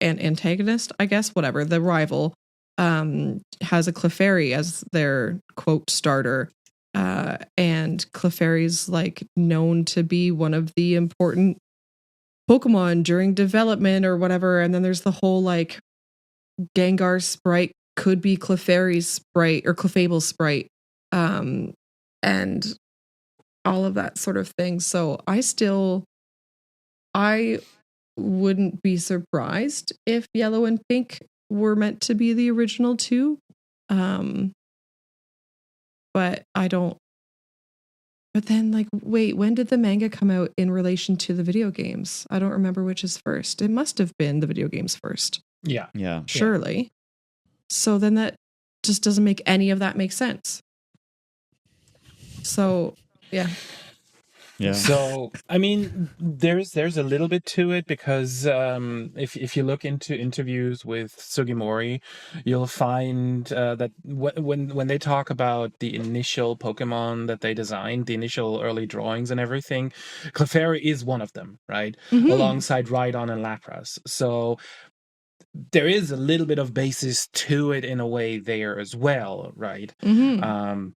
antagonist, I guess, whatever, the rival, has a Clefairy as their quote starter. And Clefairy's like known to be one of the important Pokemon during development or whatever. And then there's the whole like Gengar sprite could be Clefairy's sprite or Clefable's sprite, and all of that sort of thing. So I wouldn't be surprised if Yellow and Pink were meant to be the original two. But I don't. But then, like, wait, when did the manga come out in relation to the video games? I don't remember which is first. It must have been the video games first. Yeah. Surely. So then that just doesn't make any of that make sense. So, yeah. Yeah. So, I mean, there's a little bit to it because if you look into interviews with Sugimori, you'll find that when they talk about the initial Pokemon that they designed, the initial early drawings and everything, Clefairy is one of them, right? Mm-hmm. Alongside Rhydon and Lapras. So there is a little bit of basis to it in a way there as well, right? Mm-hmm.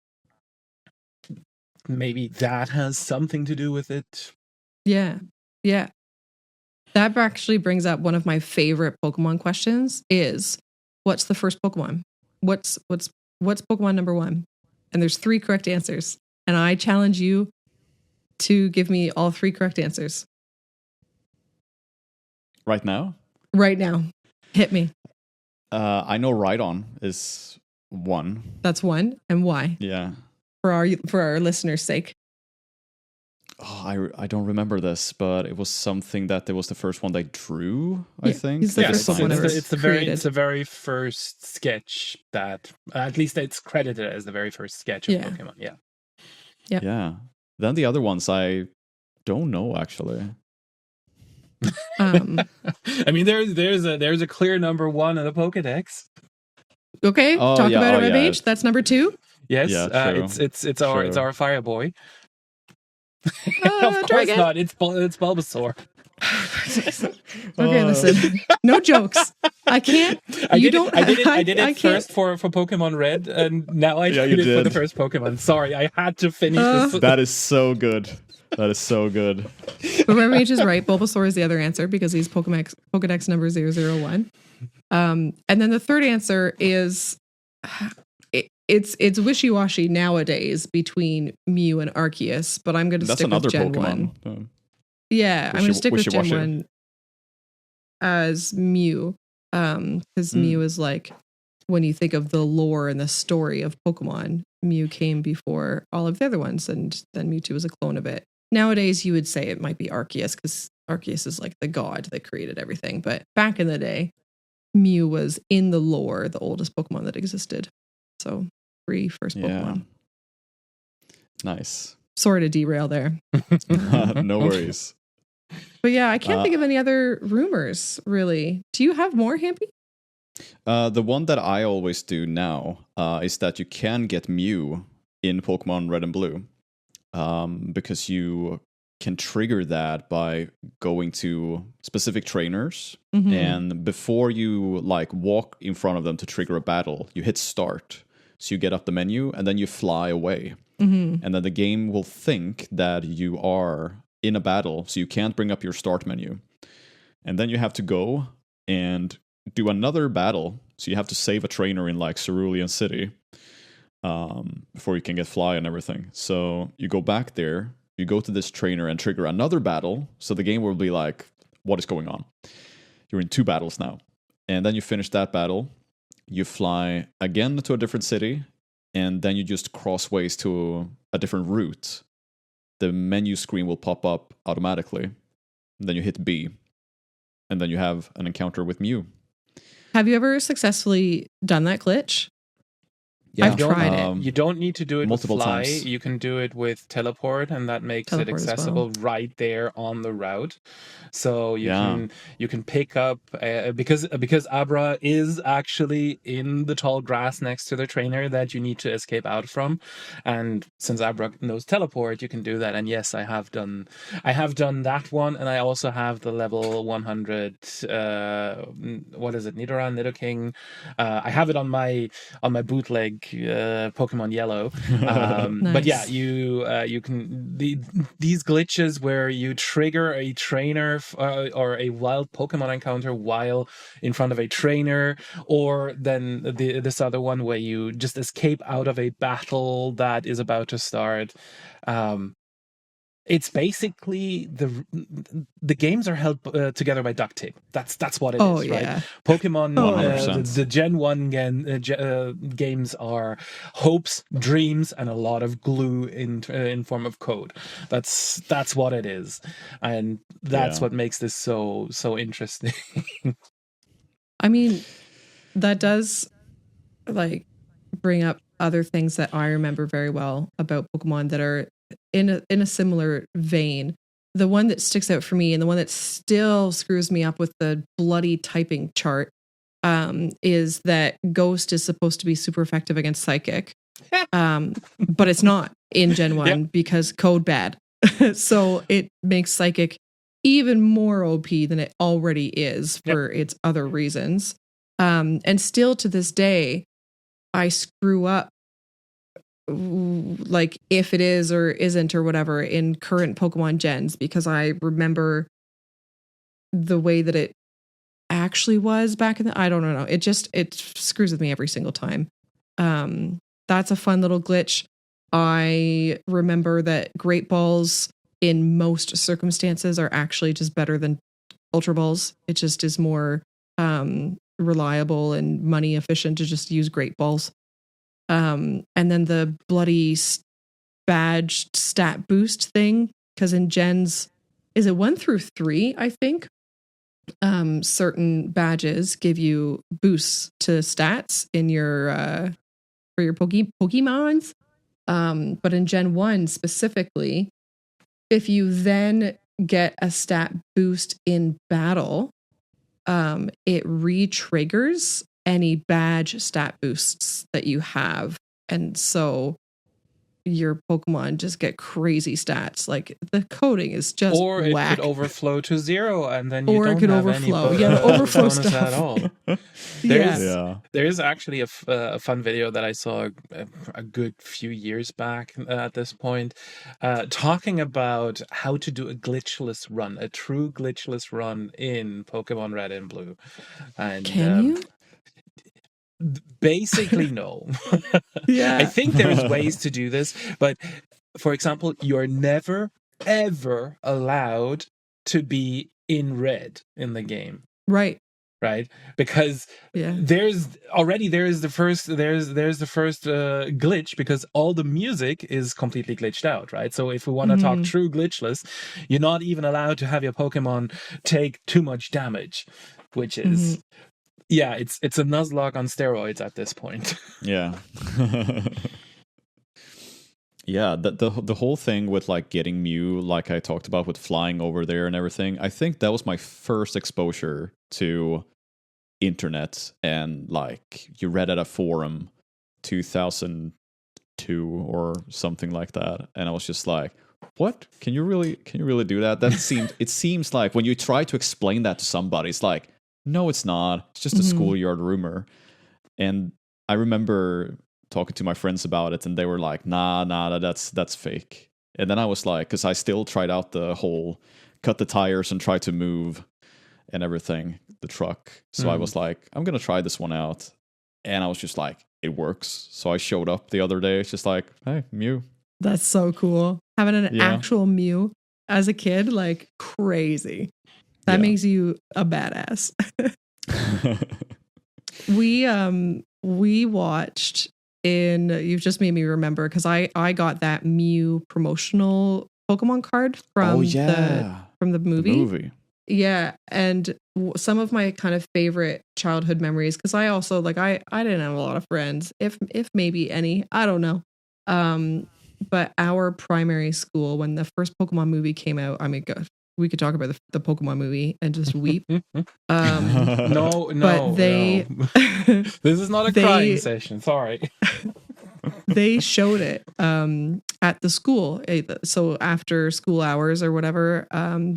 Maybe that has something to do with it. Yeah. That actually brings up one of my favorite Pokemon questions is, what's the first Pokemon? What's Pokemon number 1? And there's 3 correct answers. And I challenge you to give me all 3 correct answers. Right now? Right now. Hit me. I know Rhydon is 1. That's 1. And why? Yeah. For our listeners' sake. Oh, I don't remember this, but it was something that there was the first one they drew, I think. He's the first one it's the very first sketch that, at least it's credited as the very first sketch of Pokemon. Yeah. Then the other ones I don't know actually. I mean, there's a clear number 1 in the Pokédex. Okay, talk about it, MH. That's number 2. Yes, it's our Fire Boy. Of course not. It's Bulbasaur. Okay, listen. No jokes. I can't. I did it first for Pokemon Red, and now I did it for the first Pokemon. Sorry, I had to finish this. That is so good. That is so good. But MH is right. Bulbasaur is the other answer because he's Pokedex number 001. And then the third answer is it's wishy-washy nowadays between Mew and Arceus, but I'm going to stick with Gen Pokemon. 1. Yeah, I'm going to stick with Gen 1 as Mew, because Mew is like, when you think of the lore and the story of Pokemon, Mew came before all of the other ones, and then Mewtwo was a clone of it. Nowadays, you would say it might be Arceus, because Arceus is like the god that created everything, but back in the day, Mew was in the lore the oldest Pokemon that existed. So, first Pokemon. Nice. Sorry to derail there. No worries. But yeah, I can't think of any other rumors, really. Do you have more, Hampy? The one that I always do now is that you can get Mew in Pokemon Red and Blue, because you can trigger that by going to specific trainers, and before you like walk in front of them to trigger a battle, you hit start. So you get up the menu and then you fly away. And then the game will think that you are in a battle, so you can't bring up your start menu. And then you have to go and do another battle. So you have to save a trainer in like Cerulean City before you can get fly and everything. So you go back there, you go to this trainer and trigger another battle. So the game will be like, what is going on? You're in 2 battles now. And then you finish that battle. You fly again to a different city. And then you just cross ways to a different route. the menu screen will pop up automatically. And then you hit B, and then you have an encounter with Mew. Have you ever successfully done that glitch? Yeah. I've tried it. You don't need to do it multiple with fly. times. You can do it with teleport, and that makes Teleport it as well. accessible right there on the route. So you Yeah. can pick up because Abra is actually in the tall grass next to the trainer that you need to escape out from, and since Abra knows teleport, you can do that. And yes, I have done that one, and I also have the level 100. What is it? Nidoran, Nidoking. I have it on my bootleg. Pokemon Yellow, Nice. but yeah, you can these glitches where you trigger a trainer or a wild Pokemon encounter while in front of a trainer, or then this other one where you just escape out of a battle that is about to start. It's basically the games are held together by duct tape. That's what it is, yeah. right? Pokemon, 100%. the Gen 1 games are hopes, dreams, and a lot of glue in form of code. That's what it is, and that's what makes this so interesting. I mean, that does like bring up other things that I remember very well about Pokemon that are in a similar vein. The one that sticks out for me and the one that still screws me up with the bloody typing chart is that Ghost is supposed to be super effective against Psychic. But it's not in Gen 1 because code bad. So it makes Psychic even more OP than it already is for its other reasons. And still to this day, I screw up like if it is or isn't or whatever in current Pokemon gens because I remember the way that it actually was back in the I don't know. It screws with me every single time. That's a fun little glitch. I remember that Great Balls in most circumstances are actually just better than Ultra Balls. It just is more reliable and money efficient to just use Great Balls. And then the bloody badge stat boost thing, because in gens, is it 1 through 3, I think? Certain badges give you boosts to stats in your for your Pokemons. But in Gen 1 specifically, if you then get a stat boost in battle, it re-triggers any badge stat boosts that you have. And so your Pokemon just get crazy stats. Like the coding is just or it whack. could overflow to 0 and then you or don't it could have overflow. any Yeah, overflow bonus stuff at all. There's actually a fun video that I saw a good few years back at this point, talking about how to do a glitchless run, a true glitchless run in Pokemon Red and Blue. And can you? Basically, no. Yeah. I think there's ways to do this, but for example, you're never ever allowed to be in red in the game. Right. Because there's the first glitch because all the music is completely glitched out, right? So if we want to talk true glitchless, you're not even allowed to have your Pokemon take too much damage, which is it's a Nuzlocke on steroids at this point. Yeah. Yeah, the whole thing with like getting Mew, like I talked about with flying over there and everything, I think that was my first exposure to internet, and like you read at a forum 2002 or something like that, and I was just like, what? Can you really do that? It seems like when you try to explain that to somebody, it's like, no, it's not. It's just a schoolyard rumor. And I remember talking to my friends about it, and they were like, nah, that's fake. And then I was like, because I still tried out the whole cut the tires and try to move and everything, the truck. So I was like, I'm going to try this one out. And I was just like, it works. So I showed up the other day. It's just like, hey, Mew. That's so cool. Having an actual Mew as a kid, like crazy. That makes you a badass. We watched you've just made me remember because I got that Mew promotional Pokemon card from the movie. The movie. Yeah, and some of my kind of favorite childhood memories, because I also like I didn't have a lot of friends, if maybe any, I don't know. But our primary school, when the first Pokemon movie came out, I mean, God, we could talk about the Pokemon movie and just weep. No, but they this is not a crying session. Sorry. They showed it at the school. So after school hours or whatever,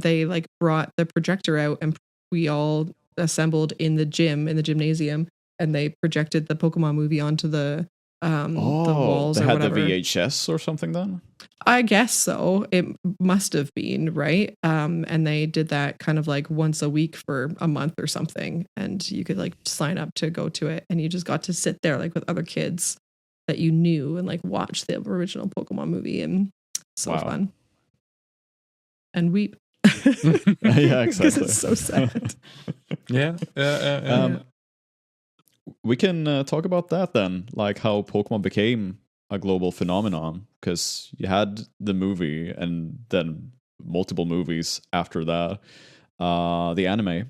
they like brought the projector out and we all assembled in the gymnasium, and they projected the Pokemon movie onto the walls or whatever. They had the VHS or something then? I guess so. It must have been, right? And they did that kind of like once a week for a month or something. And you could like sign up to go to it, and you just got to sit there like with other kids that you knew and like watch the original Pokemon movie, and fun. And weep. Yeah, exactly. Because it's so sad. Yeah. We can talk about that then, like how Pokemon became a global phenomenon, because you had the movie and then multiple movies after that, the anime,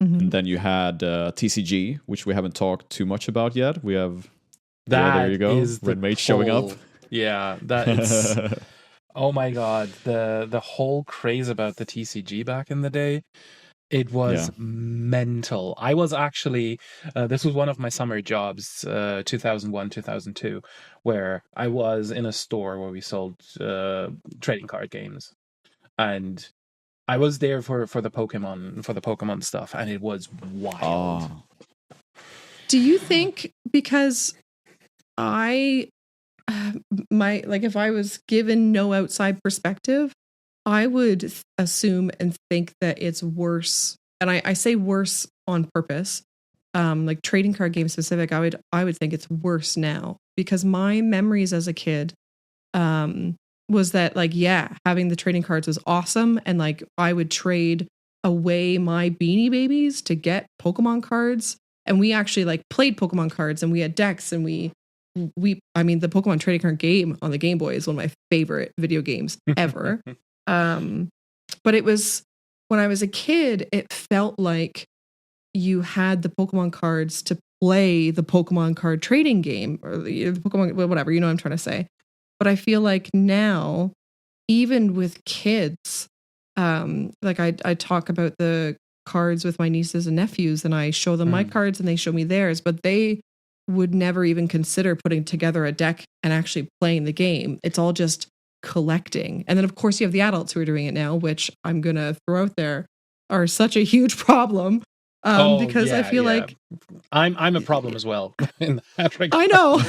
and then you had TCG, which we haven't talked too much about yet. We have there you go, Red Mage showing up. Yeah, that is. Oh my god, the whole craze about the TCG back in the day. It was mental. I was actually, this was one of my summer jobs, 2001, 2002, where I was in a store where we sold trading card games. And I was there for the Pokemon stuff, and it was wild. Do you think, because if I was given no outside perspective, I would assume and think that it's worse, and I say worse on purpose. Like trading card game specific, I would think it's worse now, because my memories as a kid was that like, having the trading cards was awesome, and like I would trade away my Beanie Babies to get Pokemon cards, and we actually like played Pokemon cards, and we had decks, and the Pokemon trading card game on the Game Boy is one of my favorite video games ever. But it was, when I was a kid, it felt like you had the Pokemon cards to play the Pokemon card trading game, or the Pokemon, whatever, you know what I'm trying to say. But I feel like now, even with kids, like I talk about the cards with my nieces and nephews, and I show them my cards and they show me theirs, but they would never even consider putting together a deck and actually playing the game. It's all just collecting. And then of course you have the adults who are doing it now, which I'm gonna throw out there are such a huge problem, because I feel like I'm a problem as well in that regard. I know.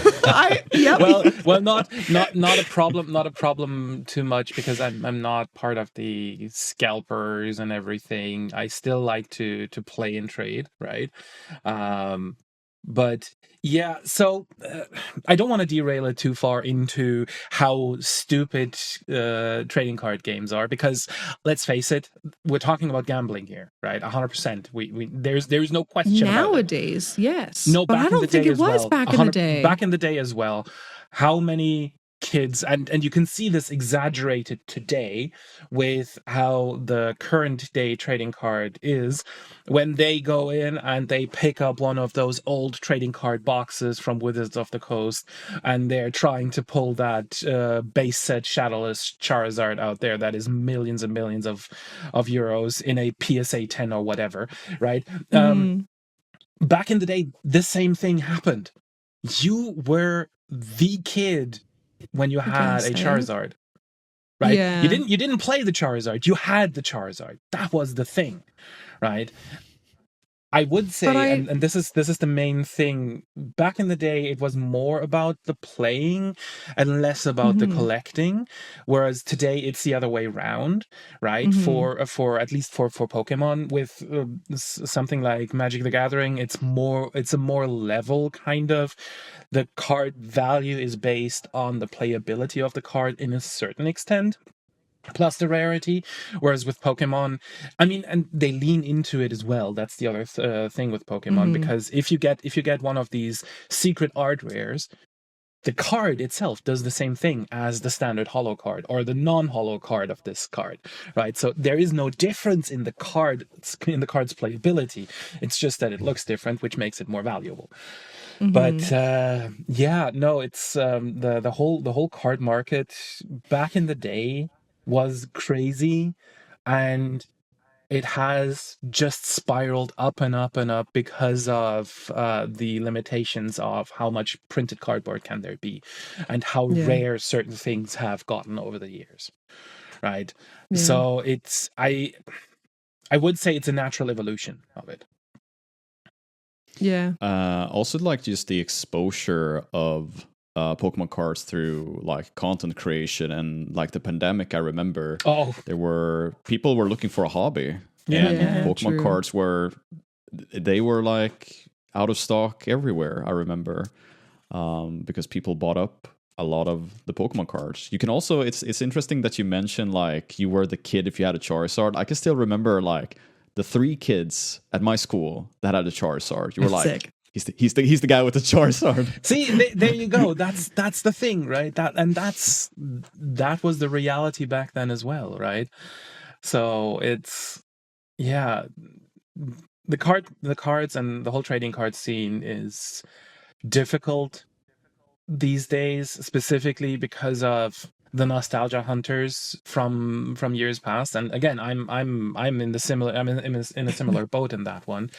well not a problem too much, because I'm not part of the scalpers and everything. I still like to play and trade, right? But yeah, so I don't want to derail it too far into how stupid trading card games are, because let's face it, we're talking about gambling here, right? 100%. We there's no question nowadays, about it. yes. No, but I don't think it was back in the day. Back in the day as well. How many kids, and you can see this exaggerated today with how the current day trading card is, when they go in and they pick up one of those old trading card boxes from Wizards of the Coast, and they're trying to pull that base set Shadowless Charizard out there that is millions and millions of euros in a PSA 10 or whatever, right? Back in the day, the same thing happened. You were the kid when you had a Charizard, right? Yeah. You didn't play the Charizard, you had the Charizard. That was the thing, right? I would say, and this is the main thing. Back in the day, it was more about the playing and less about the collecting, whereas today it's the other way around, right? For at least for Pokemon, with something like Magic the Gathering, it's a more level kind of. The card value is based on the playability of the card in a certain extent, plus the rarity. Whereas with Pokemon, and they lean into it as well. That's the other thing with Pokemon, because if you get one of these secret art rares, the card itself does the same thing as the standard holo card or the non-holo card of this card, right? So there is no difference in the card's playability. It's just that it looks different, which makes it more valuable. Mm-hmm. But it's the whole card market back in the day was crazy, and it has just spiraled up and up and up because of the limitations of how much printed cardboard can there be and how rare certain things have gotten over the years, right? Yeah. So I would say it's a natural evolution of it. Yeah. Also, like just the exposure of Pokemon cards through like content creation and like the pandemic. I remember people were looking for a hobby, and Pokemon cards were like out of stock everywhere. I remember because people bought up a lot of the Pokemon cards. You can also it's interesting that you mentioned like you were the kid if you had a Charizard. I can still remember like the 3 kids at my school that had a Charizard. You were like. Sick. He's the guy with the Charizard. See, there you go. That's the thing, right? That was the reality back then as well, right? So it's the cards and the whole trading card scene is difficult these days, specifically because of the nostalgia hunters from years past. And again, I'm in a similar boat in that one.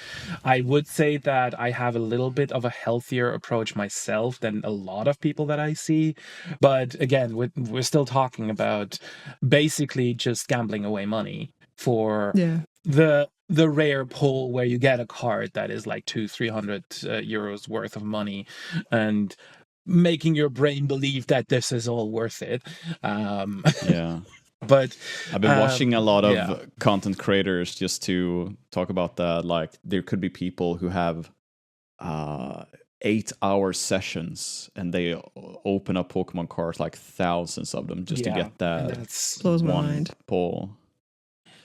I would say that I have a little bit of a healthier approach myself than a lot of people that I see. But again, we're still talking about basically just gambling away money for the rare pull where you get a card that is like 200-300 euros worth of money, and making your brain believe that this is all worth it. But I've been watching a lot of content creators just to talk about that. Like there could be people who have 8-hour sessions and they open up Pokemon cards, like thousands of them, just to get that blows my mind. Pull.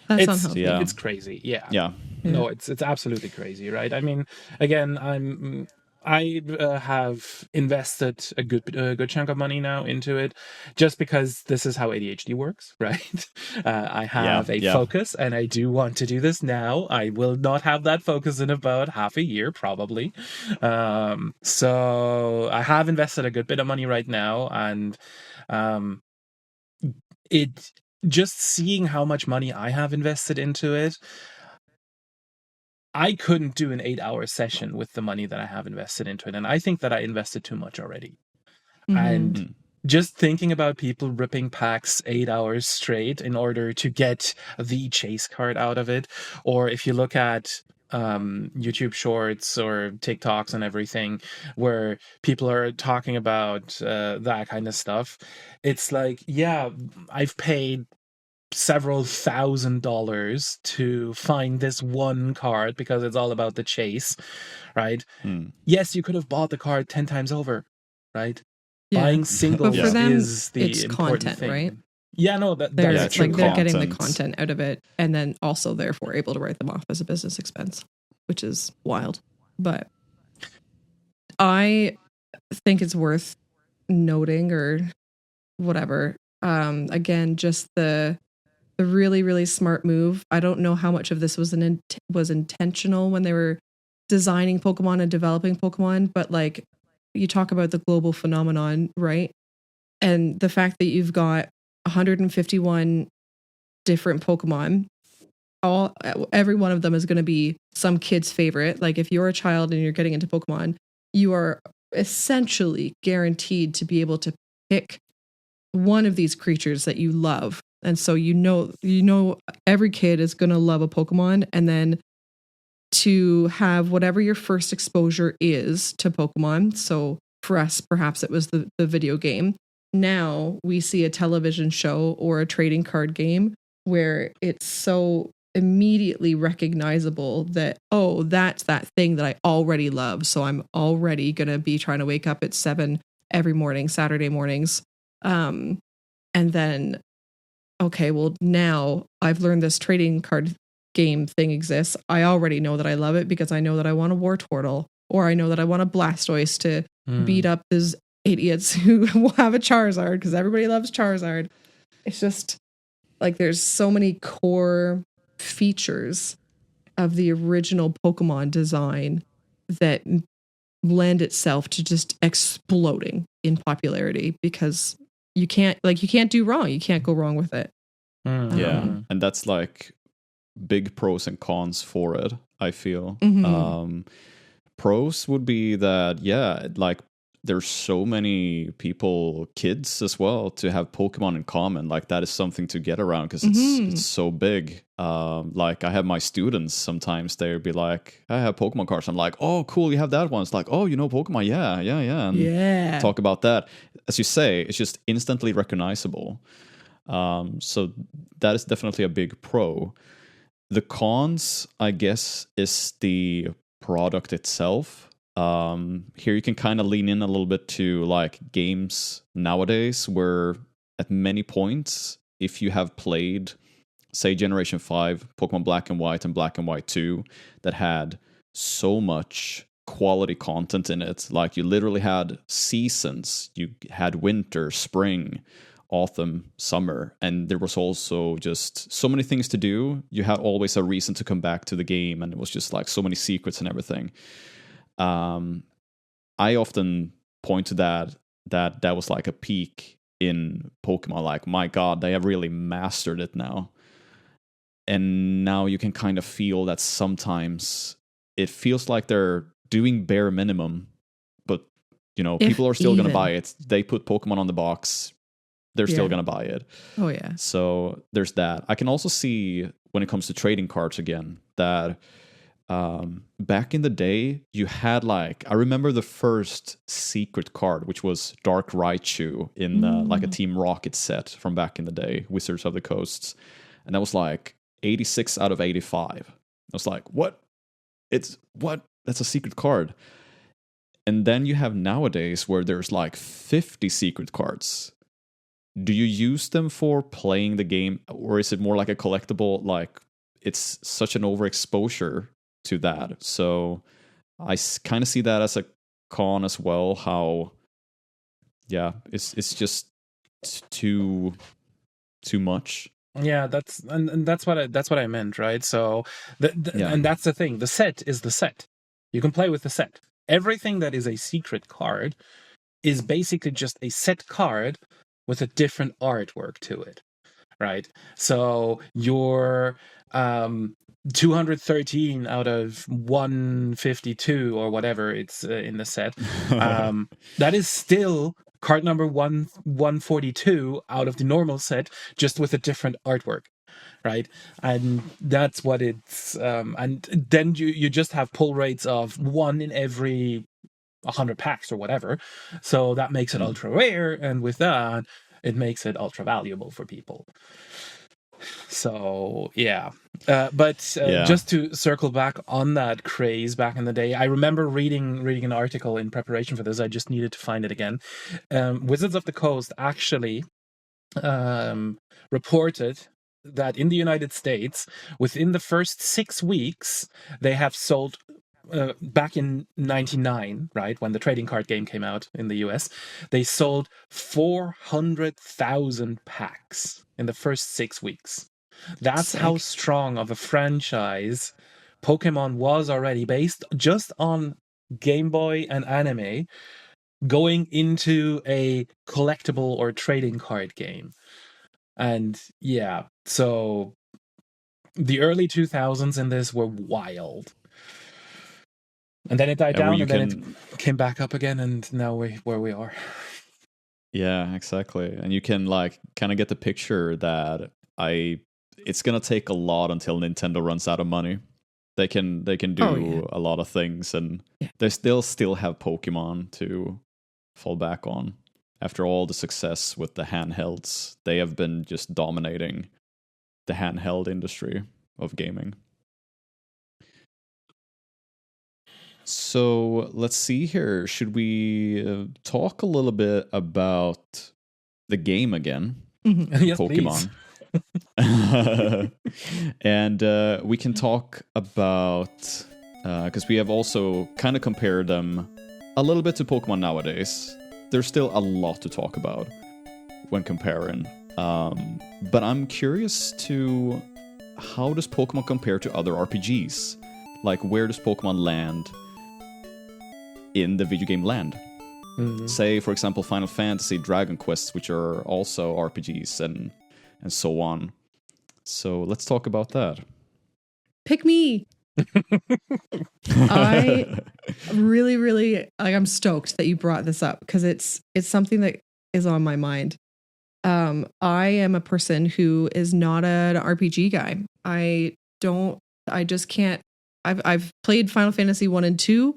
That's unhealthy. It's crazy. Yeah. No, it's absolutely crazy, right? I mean, again, I have invested a good chunk of money now into it, just because this is how ADHD works, right? I have a focus, and I do want to do this now. I will not have that focus in about half a year, probably. So I have invested a good bit of money right now, and just seeing how much money I have invested into it, I couldn't do an 8-hour session with the money that I have invested into it. And I think that I invested too much already. Mm-hmm. And just thinking about people ripping packs 8 hours straight in order to get the chase card out of it. Or if you look at YouTube shorts or TikToks and everything where people are talking about that kind of stuff, it's like, I've paid several $1,000s to find this one card because it's all about the chase, right? Yes, you could have bought the card 10 times over, right? Buying singles is the it's important content, thing, right? Yeah, no, that's true. Like they're getting the content out of it, and then also therefore able to write them off as a business expense, which is wild. But I think it's worth noting, or whatever. Again, just the really, really smart move. I don't know how much of this was intentional when they were designing Pokemon and developing Pokemon, but like you talk about the global phenomenon, right? And the fact that you've got 151 different Pokemon, every one of them is going to be some kid's favorite. Like if you're a child and you're getting into Pokemon, you are essentially guaranteed to be able to pick one of these creatures that you love. And so you know every kid is going to love a Pokemon, and then to have whatever your first exposure is to Pokemon. So for us, perhaps it was the video game. Now we see a television show or a trading card game where it's so immediately recognizable that, oh, that's that thing that I already love. So I'm already going to be trying to wake up at 7 every morning, Saturday mornings. And then, okay, well, now I've learned this trading card game thing exists. I already know that I love it because I know that I want a Wartortle, or I know that I want a Blastoise to beat up this idiots who will have a Charizard because everybody loves Charizard. It's just like there's so many core features of the original Pokemon design that lend itself to just exploding in popularity because you can't do wrong. You can't go wrong with it. Yeah, and that's like big pros and cons for it, I feel. Pros would be that, like there's so many people, kids as well, to have Pokemon in common. Like that is something to get around because it's so big. Like I have my students sometimes, they'll be like, I have Pokemon cards. I'm like, oh, cool, you have that one. It's like, oh, you know Pokemon? Yeah. And talk about that. As you say, it's just instantly recognizable. So that is definitely a big pro. The cons, I guess, is the product itself. Here you can kind of lean in a little bit to like games nowadays where at many points, if you have played, say, Generation 5, Pokemon Black and White and Black and White 2, that had so much quality content in it, like you literally had seasons, you had winter, spring, autumn, summer, and there was also just so many things to do. You had always a reason to come back to the game, and it was just like so many secrets and everything. I often point to that was like a peak in Pokemon. Like, my God, they have really mastered it now. And now you can kind of feel that sometimes it feels like they're doing bare minimum, but you know, people are still going to buy it. They put Pokemon on the box. They're still going to buy it. Oh, yeah. So there's that. I can also see when it comes to trading cards again, that back in the day, you had like, I remember the first secret card, which was Dark Raichu in like a Team Rocket set from back in the day, Wizards of the Coasts. And that was like 86 out of 85. I was like, what? That's a secret card. And then you have nowadays where there's like 50 secret cards. Do you use them for playing the game, or is it more like a collectible? Like, it's such an overexposure to that. So I kind of see that as a con as well. How, yeah, it's just too much. Yeah, that's what I meant, right? So and that's the thing. The set is the set. You can play with the set. Everything that is a secret card is basically just a set card with a different artwork to it, right? So your 213 out of 152 or whatever it's in the set, that is still card number 142 out of the normal set, just with a different artwork, right? And that's what it's and then you just have pull rates of 1 in every 100 packs or whatever, so that makes it ultra rare, and with that it makes it ultra valuable for people. So but just to circle back on that craze back in the day, I remember reading an article in preparation for this. I just needed to find it again. Wizards of the Coast actually reported that in the United States, within the first 6 weeks, they have sold, back in 99, right, when the trading card game came out in the US, they sold 400,000 packs in the first 6 weeks. That's how strong of a franchise Pokemon was already, based just on Game Boy and anime, going into a collectible or trading card game. And yeah, so the early 2000s in this were wild. And then it died down, and then it came back up again, and now where we are. Yeah, exactly. And you can like kind of get the picture that it's gonna take a lot until Nintendo runs out of money. They can do a lot of things, and they still have Pokemon to fall back on. After all the success with the handhelds, they have been just dominating the handheld industry of gaming. So let's see here. Should we talk a little bit about the game again? Yes, Pokemon. And we can talk about, because we have also kind of compared them a little bit to Pokemon nowadays. there's still a lot to talk about when comparing. But I'm curious to how does Pokemon compare to other RPGs? Like, where does Pokemon land in the video game land? Mm-hmm. Say, for example, Final Fantasy, Dragon Quest, which are also RPGs and so on. So let's talk about that. Pick me. I really, really, I'm stoked that you brought this up because it's something that is on my mind. I am a person who is not an RPG guy. I just can't. I've played Final Fantasy 1 and 2,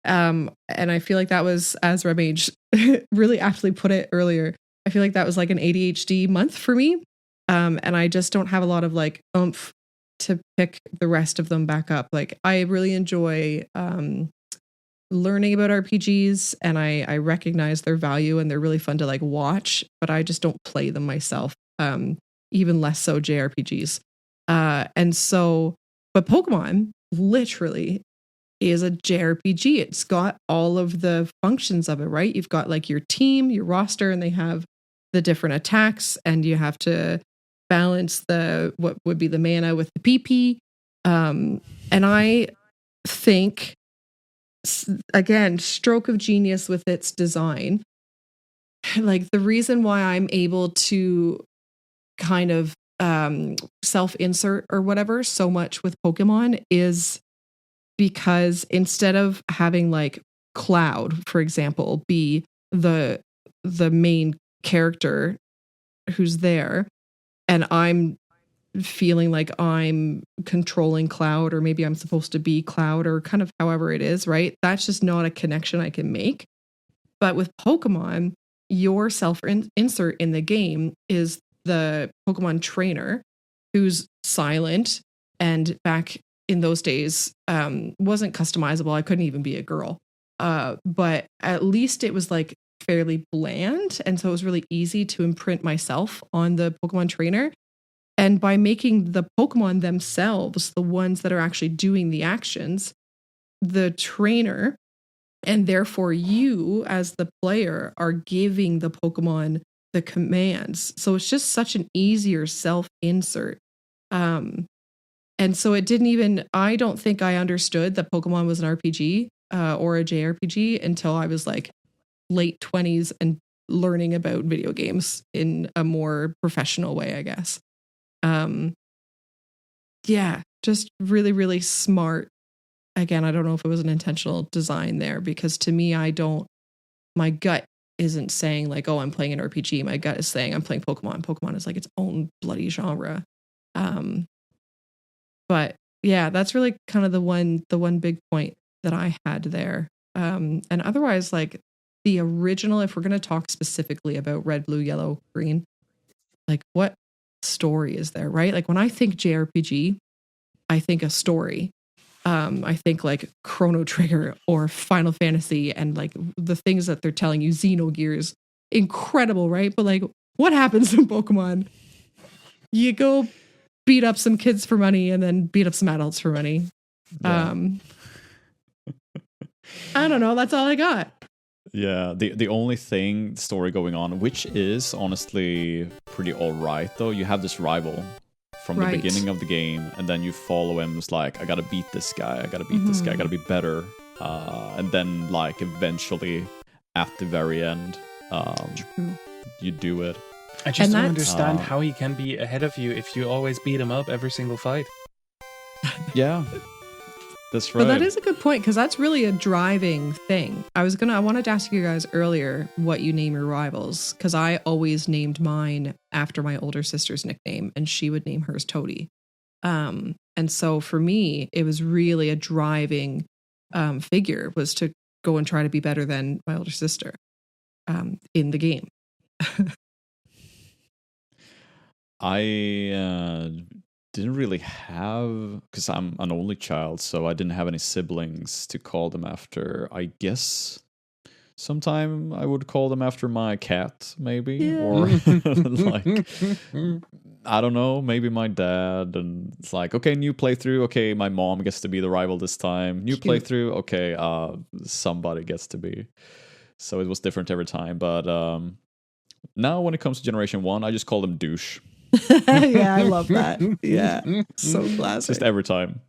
and I feel like that was, as Remage really aptly put it earlier, I feel like that was like an ADHD month for me, and I just don't have a lot of like oomph to pick the rest of them back up. Like, I really enjoy learning about RPGs, and I recognize their value, and they're really fun to like watch, but I just don't play them myself. Even less so JRPGs. And so, but Pokemon literally is a JRPG. It's got all of the functions of it, right? You've got like your team, your roster, and they have the different attacks, and you have to balance what would be the mana with the PP. And I think, again, stroke of genius with its design. Like, the reason why I'm able to kind of self-insert or whatever so much with Pokemon is because instead of having like Cloud, for example, be the main character who's there, and I'm feeling like I'm controlling Cloud, or maybe I'm supposed to be Cloud, or kind of however it is, right? That's just not a connection I can make. But with Pokemon, your self-insert in the game is the Pokemon trainer, who's silent, and back in those days wasn't customizable. I couldn't even be a girl. But at least it was like fairly bland, and so it was really easy to imprint myself on the Pokemon trainer. And by making the Pokemon themselves the ones that are actually doing the actions, the trainer, and therefore you as the player, are giving the Pokemon the commands. So it's just such an easier self-insert. And so it didn't even, I don't think I understood that Pokemon was an RPG or a JRPG until I was like late 20s and learning about video games in a more professional way, I guess. Yeah, just really, really smart. Again, I don't know if it was an intentional design there, because to me, my gut isn't saying like, oh, I'm playing an RPG. My gut is saying I'm playing Pokemon. Pokemon is like its own bloody genre. But yeah, that's really kind of the one big point that I had there. And otherwise, like the original, if we're going to talk specifically about Red, Blue, Yellow, Green, like what story is there, right? Like when I think JRPG, I think a story. I think like Chrono Trigger or Final Fantasy, and like the things that they're telling you, Xenogears, incredible, right? But like, what happens in Pokemon? You go beat up some kids for money and then beat up some adults for money. Yeah. I don't know. That's all I got. Yeah, the only story going on, which is honestly pretty all right, though. You have this rival from the beginning of the game, and then you follow him. It's like, I gotta beat this guy, I gotta beat this guy, I gotta be better. And then, like, eventually, at the very end, you do it. I just don't understand how he can be ahead of you if you always beat him up every single fight. Yeah. That's right. But that is a good point, because that's really a driving thing. I wanted to ask you guys earlier what you name your rivals, because I always named mine after my older sister's nickname, and she would name hers Toadie. And so for me, it was really a driving figure, was to go and try to be better than my older sister in the game. I didn't really have, because I'm an only child, so I didn't have any siblings to call them after. I guess sometime I would call them after my cat, maybe, or like, I don't know, maybe my dad. And it's like, okay, new playthrough. Okay, my mom gets to be the rival this time. New playthrough. Okay, somebody gets to be. So it was different every time. But now when it comes to Generation 1, I just call them douche. Yeah, I love that. Yeah, so classic. Just every time.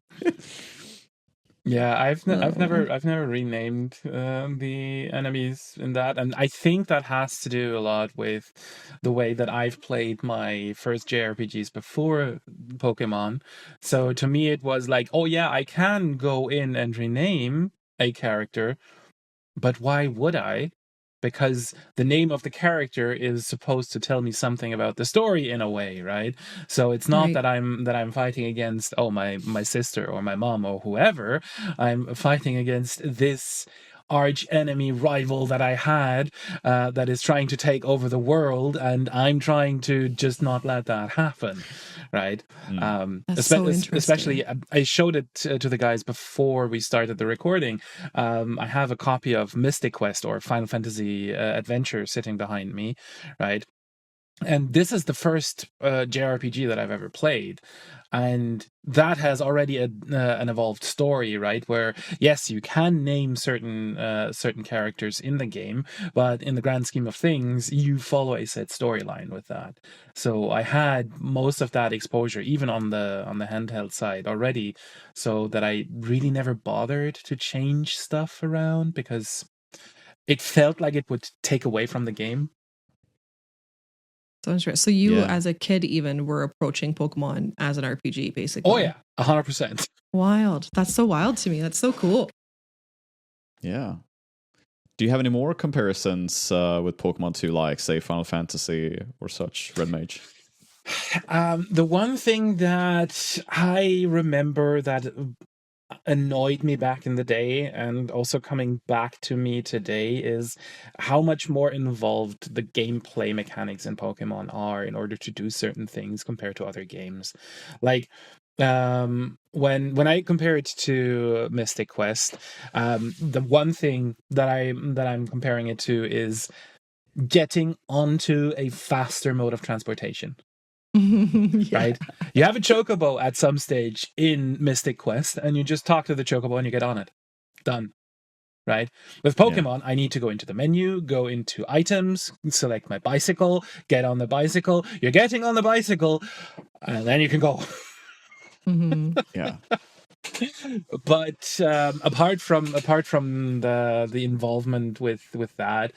Yeah, I've never renamed the enemies in that, and I think that has to do a lot with the way that I've played my first JRPGs before Pokemon. So to me, it was like, oh yeah, I can go in and rename a character, but why would I? Because the name of the character is supposed to tell me something about the story in a way, right? So it's not that I'm fighting against my sister or my mom or whoever. I'm fighting against this arch enemy rival that I had that is trying to take over the world, and I'm trying to just not let that happen, right? That's so interesting. Especially, I showed it to the guys before we started the recording. I have a copy of Mystic Quest or Final Fantasy Adventure sitting behind me, right? And this is the first JRPG that I've ever played. And that has already an evolved story, right? Where, yes, you can name certain characters in the game, but in the grand scheme of things, you follow a set storyline with that. So I had most of that exposure, even on the handheld side already, so that I really never bothered to change stuff around because it felt like it would take away from the game. So you, as a kid, even were approaching Pokemon as an RPG, basically. Oh yeah, 100%. Wild. That's so wild to me. That's so cool. Yeah. Do you have any more comparisons with Pokemon to, like, say, Final Fantasy or such, Red Mage? The one thing that I remember that annoyed me back in the day and also coming back to me today is how much more involved the gameplay mechanics in Pokemon are in order to do certain things compared to other games. Like when I compare it to Mystic Quest, the one thing that I'm comparing it to is getting onto a faster mode of transportation. Yeah. Right? You have a chocobo at some stage in Mystic Quest, and you just talk to the chocobo and you get on it. Done. Right? With Pokemon, I need to go into the menu, go into items, select my bicycle, get on the bicycle. You're getting on the bicycle, and then you can go. Yeah. But apart from the involvement with that,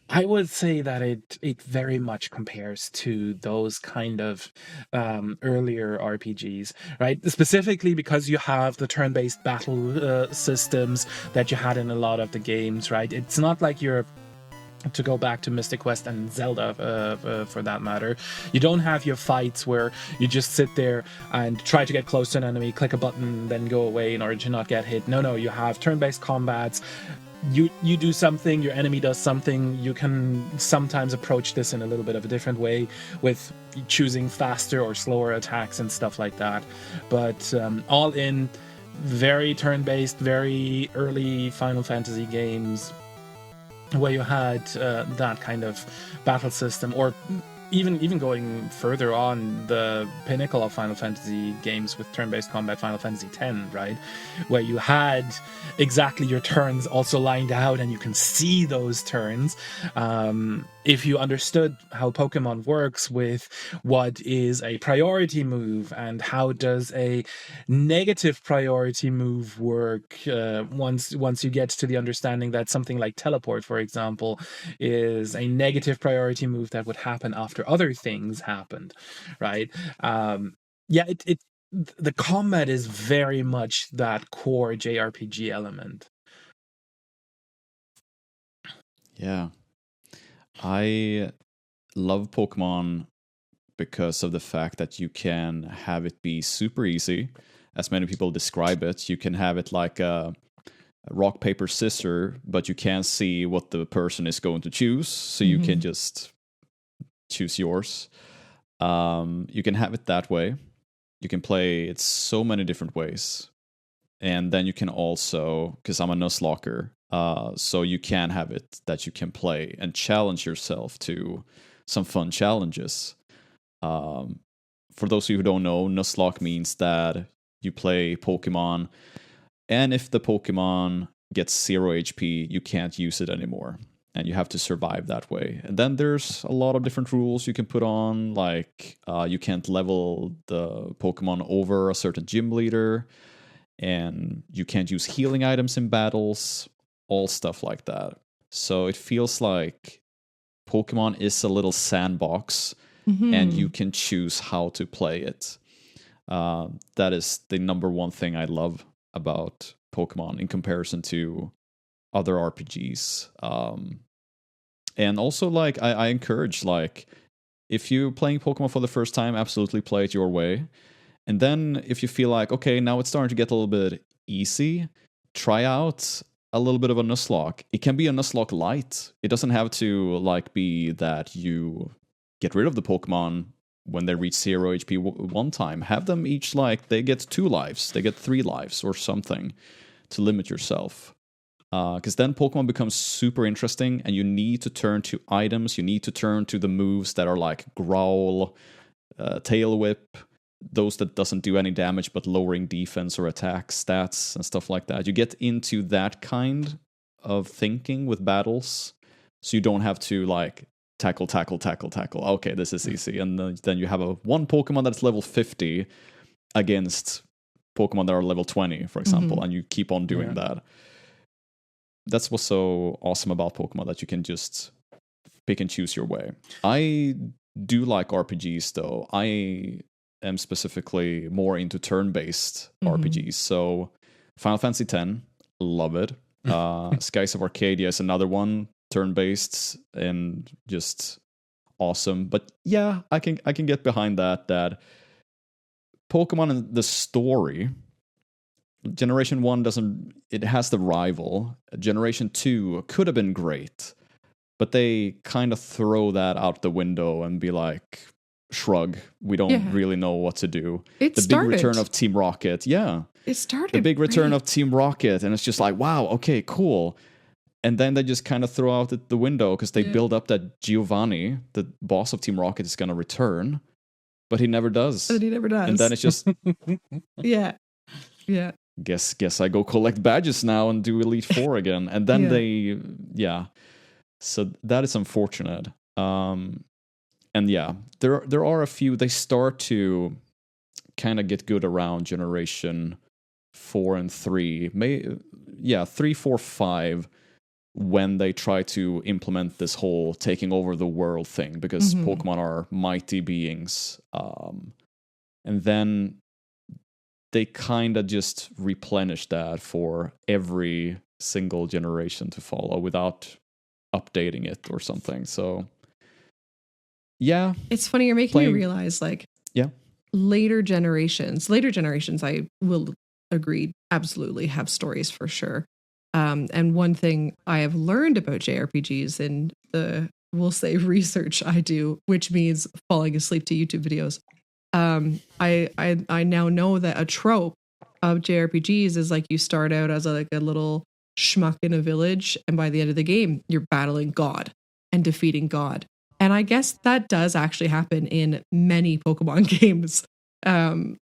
I would say that it very much compares to those kind of earlier RPGs, right? Specifically because you have the turn-based battle systems that you had in a lot of the games, right? It's not like you're, to go back to Mystic Quest and Zelda for that matter, you don't have your fights where you just sit there and try to get close to an enemy, click a button, then go away in order to not get hit. No, you have turn-based combats. You do something, your enemy does something. You can sometimes approach this in a little bit of a different way with choosing faster or slower attacks and stuff like that. But all in, very turn-based, very early Final Fantasy games where you had that kind of battle system, or even going further on, the pinnacle of Final Fantasy games with turn-based combat, Final Fantasy X, right? Where you had exactly your turns also lined out and you can see those turns. If you understood how Pokemon works with what is a priority move and how does a negative priority move work, once you get to the understanding that something like teleport, for example, is a negative priority move that would happen after other things happened, right? The combat is very much that core JRPG element. Yeah. I love Pokemon because of the fact that you can have it be super easy. As many people describe it, you can have it like a rock, paper, scissors, but you can't see what the person is going to choose, so you can just choose yours. You can have it that way. You can play it so many different ways. And then you can also, because I'm a Nuzlocke, so you can have it that you can play and challenge yourself to some fun challenges. For those of you who don't know, Nuzlocke means that you play Pokemon, and if the Pokemon gets 0 HP, you can't use it anymore. And you have to survive that way. And then there's a lot of different rules you can put on, like you can't level the Pokemon over a certain gym leader, and you can't use healing items in battles, all stuff like that. So it feels like Pokemon is a little sandbox, and you can choose how to play it. That is the number one thing I love about Pokemon in comparison to other RPGs. And also, like, I encourage, like, if you're playing Pokemon for the first time, absolutely play it your way. And then if you feel like, okay, now it's starting to get a little bit easy, try out a little bit of a Nuzlocke. It can be a Nuzlocke light. It doesn't have to, like, be that you get rid of the Pokemon when they reach 0 HP one time. Have them each, like, they get 2 lives, they get 3 lives or something to limit yourself. Because then Pokemon becomes super interesting, and you need to turn to items, you need to turn to the moves that are like Growl, Tail Whip, those that doesn't do any damage but lowering defense or attack stats and stuff like that. You get into that kind of thinking with battles, so you don't have to like tackle. Okay, this is easy. And then you have one Pokemon that's level 50 against Pokemon that are level 20, for example, and you keep on doing that. That's what's so awesome about Pokemon, that you can just pick and choose your way. I do like RPGs, though. I am specifically more into turn-based RPGs. So Final Fantasy X, love it. Skies of Arcadia is another one, turn-based and just awesome. But yeah, I can get behind that Pokemon and the story. Generation 1 it has the rival. Generation 2 could have been great, but they kind of throw that out the window and be like, shrug, we don't really know what to do. Big return of Team Rocket. Yeah. It started the big return of Team Rocket, and it's just like, wow, okay, cool. And then they just kind of throw out the window because they build up that Giovanni, the boss of Team Rocket, is going to return, but he never does. And then it's just yeah. Guess I go collect badges now and do Elite Four again. And then so that is unfortunate. And yeah, there are a few, they start to kind of get good around Generation 4 and 3. 3, 4, 5, when they try to implement this whole taking over the world thing, because Pokemon are mighty beings. And then they kind of just replenish that for every single generation to follow without updating it or something. So, yeah. It's funny, you're making me realize, like, later generations, I will agree, absolutely have stories for sure. And one thing I have learned about JRPGs in the, we'll say, research I do, which means falling asleep to YouTube videos, I now know that a trope of JRPGs is like you start out as a little schmuck in a village, and by the end of the game, you're battling God and defeating God. And I guess that does actually happen in many Pokemon games.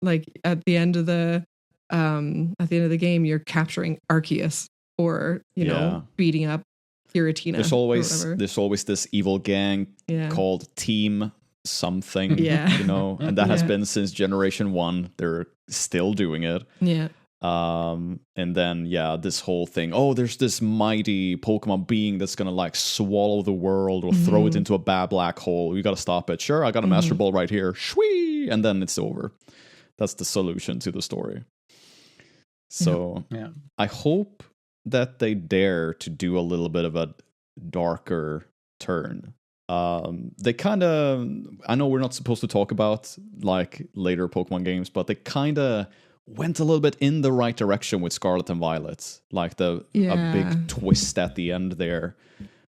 Like at the end of the game, you're capturing Arceus, or beating up Giratina. There's always this evil gang called Team something, and that has been since Generation 1. They're still doing it. And then this whole thing, there's this mighty Pokemon being that's gonna like swallow the world or throw it into a bad black hole. You gotta stop it. Sure, I got a Master Ball right here. Shwee! And then it's over. That's the solution to the story. So I hope that they dare to do a little bit of a darker turn. They kind of, I know we're not supposed to talk about like later Pokemon games, but they kind of went a little bit in the right direction with Scarlet and Violet, like a big twist at the end there,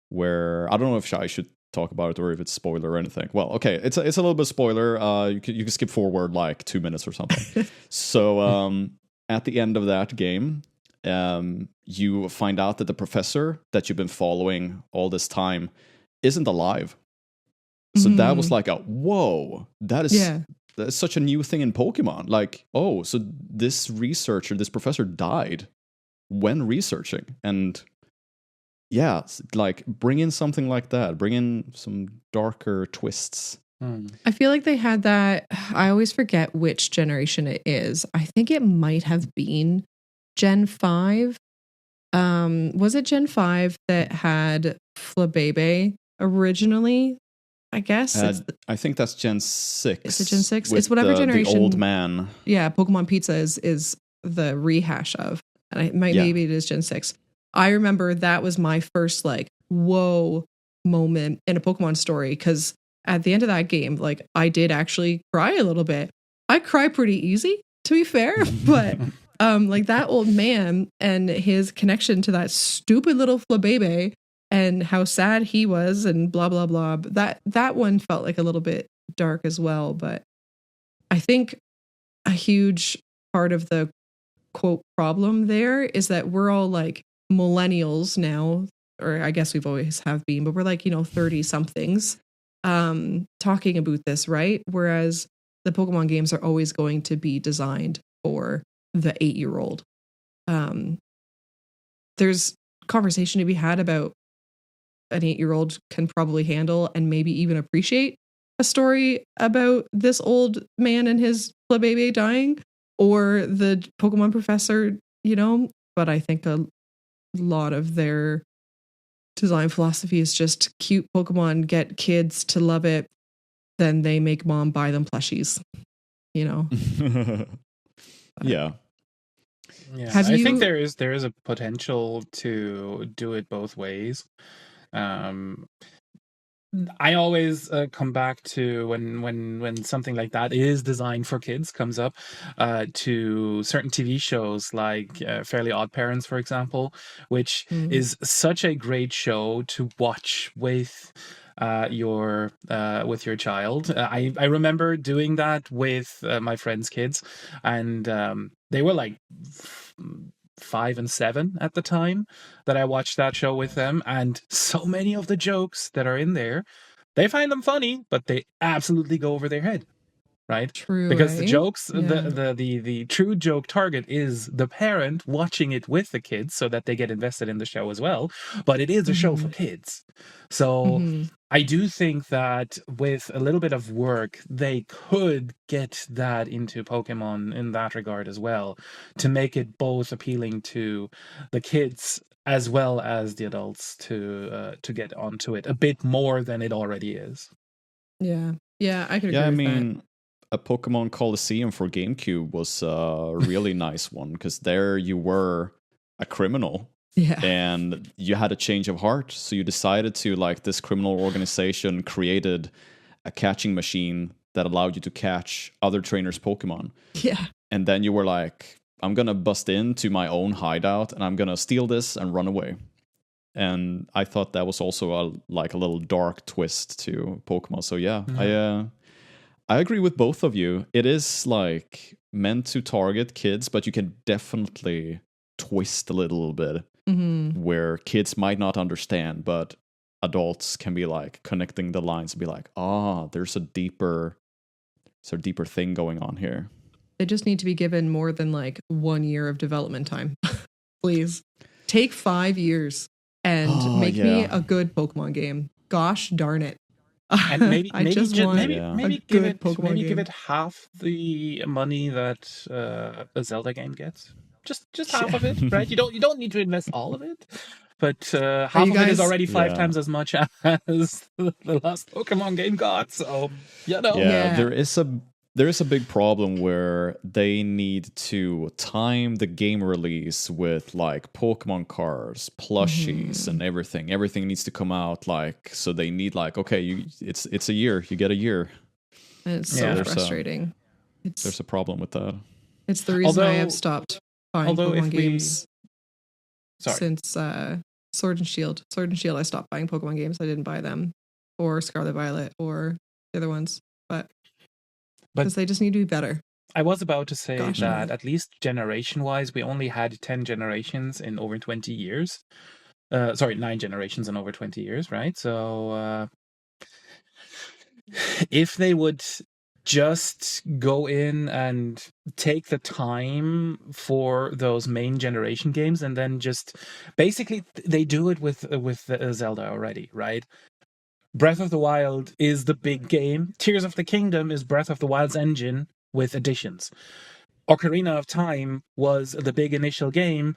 where I don't know if I should talk about it or if it's spoiler or anything. Well, okay, it's a little bit spoiler. You can skip forward like 2 minutes or something. So at the end of that game, you find out that the professor that you've been following all this time isn't alive. So that was like whoa, that's such a new thing in Pokemon. Like, so this researcher, this professor died when researching. And yeah, like bring in something like that. Bring in some darker twists. I feel like they had that. I always forget which generation it is. I think it might have been Gen 5. Was it Gen 5 that had Flabébé originally? I guess. I think that's Gen 6. Is it Gen 6? It's whatever generation. The old man. Yeah, Pokemon Pizza is the rehash of. And maybe it is Gen 6. I remember that was my first like, whoa moment in a Pokemon story, because at the end of that game, like I did actually cry a little bit. I cry pretty easy, to be fair, but like that old man and his connection to that stupid little Flabébé and how sad he was and blah blah blah. That one felt like a little bit dark as well, but I think a huge part of the quote problem there is that we're all like millennials now, or I guess we've always have been, but we're like, 30 somethings talking about this, right? Whereas the Pokemon games are always going to be designed for the 8-year-old. There's conversation to be had about an 8-year-old can probably handle and maybe even appreciate a story about this old man and his Flabébé dying, or the Pokemon professor, but I think a lot of their design philosophy is just cute Pokemon, get kids to love it, then they make mom buy them plushies, Yeah. Yeah, I think there is a potential to do it both ways. I always come back to when something like that is designed for kids comes up to certain TV shows like Fairly Odd Parents, for example, which is such a great show to watch with your child. I remember doing that with my friends' kids, and they were like 5 and 7 at the time that I watched that show with them, and so many of the jokes that are in there, they find them funny, but they absolutely go over their head, right? True, because right? The jokes, Yeah. the true joke target is the parent watching it with the kids so that they get invested in the show as well, but it is a show for kids. So I do think that with a little bit of work, they could get that into Pokemon in that regard as well, to make it both appealing to the kids as well as the adults to get onto it a bit more than it already is. Yeah, I could agree. Yeah, I with mean, a Pokemon Coliseum for GameCube was a really nice one, because there you were a criminal. Yeah. And you had a change of heart. So you decided to, like, this criminal organization created a catching machine that allowed you to catch other trainers' Pokemon. Yeah. And then you were like, I'm going to bust into my own hideout and I'm going to steal this and run away. And I thought that was also a little dark twist to Pokemon. So yeah, I agree with both of you. It is like meant to target kids, but you can definitely twist a little bit. Where kids might not understand, but adults can be like connecting the lines and be like, there's a deeper thing going on here. They just need to be given more than like 1 year of development time. Please take 5 years and make me a good Pokemon game. Gosh darn it. And maybe give it half the money that a Zelda game gets. Just half of it, right? You don't need to invest all of it, but half of it is already 5 times as much as the last Pokemon game got. So there is a big problem where they need to time the game release with like Pokemon cards, plushies, and everything. Everything needs to come out so they need it's a year. You get a year. And it's so frustrating. There's a problem with that. It's the reason I have stopped buying Pokemon games since Sword and Shield. Sword and Shield, I stopped buying Pokemon games. I didn't buy them, or Scarlet Violet, or the other ones, but because they just need to be better. I was about to say that at least generation-wise, we only had 10 generations in over 20 years. 9 generations in over 20 years, right? So if they would just go in and take the time for those main generation games, and then just basically they do it with Zelda already, right? Breath of the Wild is the big game. Tears of the Kingdom is Breath of the Wild's engine with additions. Ocarina of Time was the big initial game.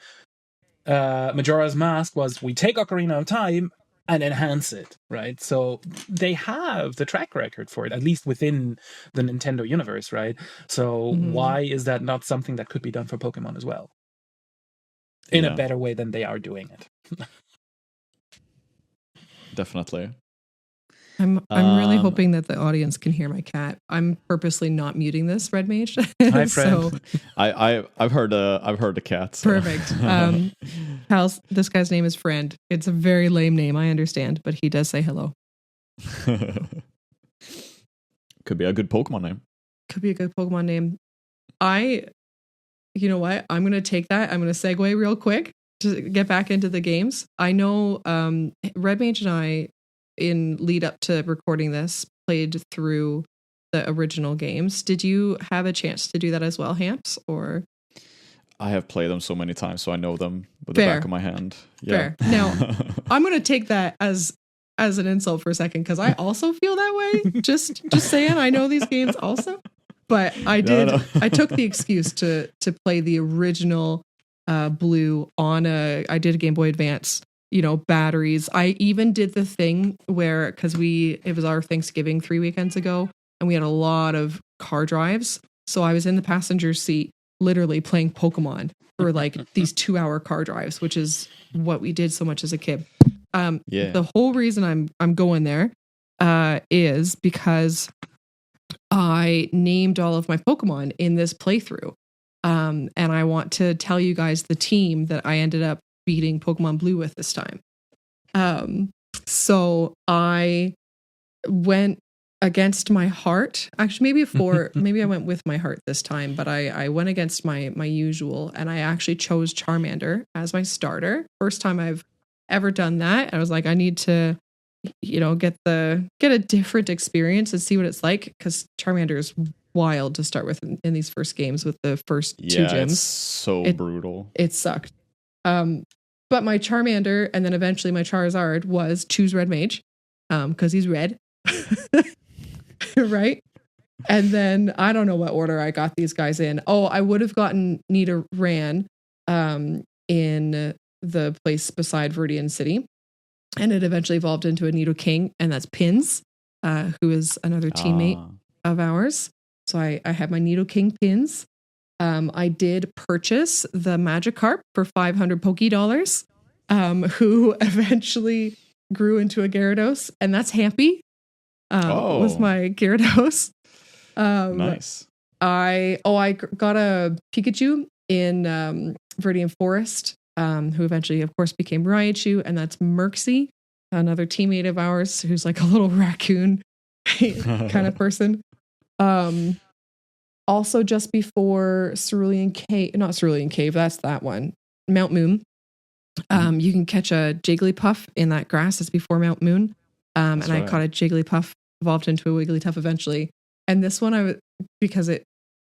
Majora's Mask was, we take Ocarina of Time and enhance it, right? So they have the track record for it, at least within the Nintendo universe, right? So why is that not something that could be done for Pokemon as well? In a better way than they are doing it. Definitely. I'm really hoping that the audience can hear my cat. I'm purposely not muting this, Red Mage. Hi, friend. So I've heard the cat. So. Perfect. Pals, this guy's name is Friend. It's a very lame name, I understand, but he does say hello. Could be a good Pokemon name. Could be a good Pokemon name. You know what? I'm going to take that. I'm going to segue real quick to get back into the games. I know Red Mage and I, in lead up to recording this, played through the original games. Did you have a chance to do that as well, Hamps? Or I have played them so many times, so I know them with the back of my hand. Yeah. Fair. Now, I'm going to take that as an insult for a second, because I also feel that way. Just saying, I know these games also, but I did. No. I took the excuse to play the original Blue on I did a Game Boy Advance. Batteries. I even did the thing where, because it was our Thanksgiving 3 weekends ago, and we had a lot of car drives. So I was in the passenger seat, literally playing Pokemon for like these 2-hour car drives, which is what we did so much as a kid. The whole reason I'm going there is because I named all of my Pokemon in this playthrough. And I want to tell you guys the team that I ended up beating Pokemon Blue with this time. So I went against my heart. Actually, maybe I went with my heart this time, but I went against my usual, and I actually chose Charmander as my starter. First time I've ever done that. I was like, I need to, get a different experience and see what it's like, because Charmander is wild to start with in these first games with the first 2 gyms. It's so brutal. It sucked. But my Charmander and then eventually my Charizard was choose Red Mage, because he's red. Right? And then I don't know what order I got these guys in. Oh, I would have gotten Nidoran in the place beside Viridian City. And it eventually evolved into a Nidoking, and that's Pins, who is another teammate of ours. So I have my Nidoking Pins. I did purchase the Magikarp for 500 Poké dollars, who eventually grew into a Gyarados, and that's Hampy. Was my Gyarados. Nice. I got a Pikachu in Viridian Forest, who eventually, of course, became Raichu, and that's Merxie, another teammate of ours who's like a little raccoon kind of person. Also, just before Cerulean Cave, that's that one, Mount Moon. You can catch a Jigglypuff in that grass. It's before Mount Moon. And right. I caught a Jigglypuff, evolved into a Wigglytuff eventually. And this one, because it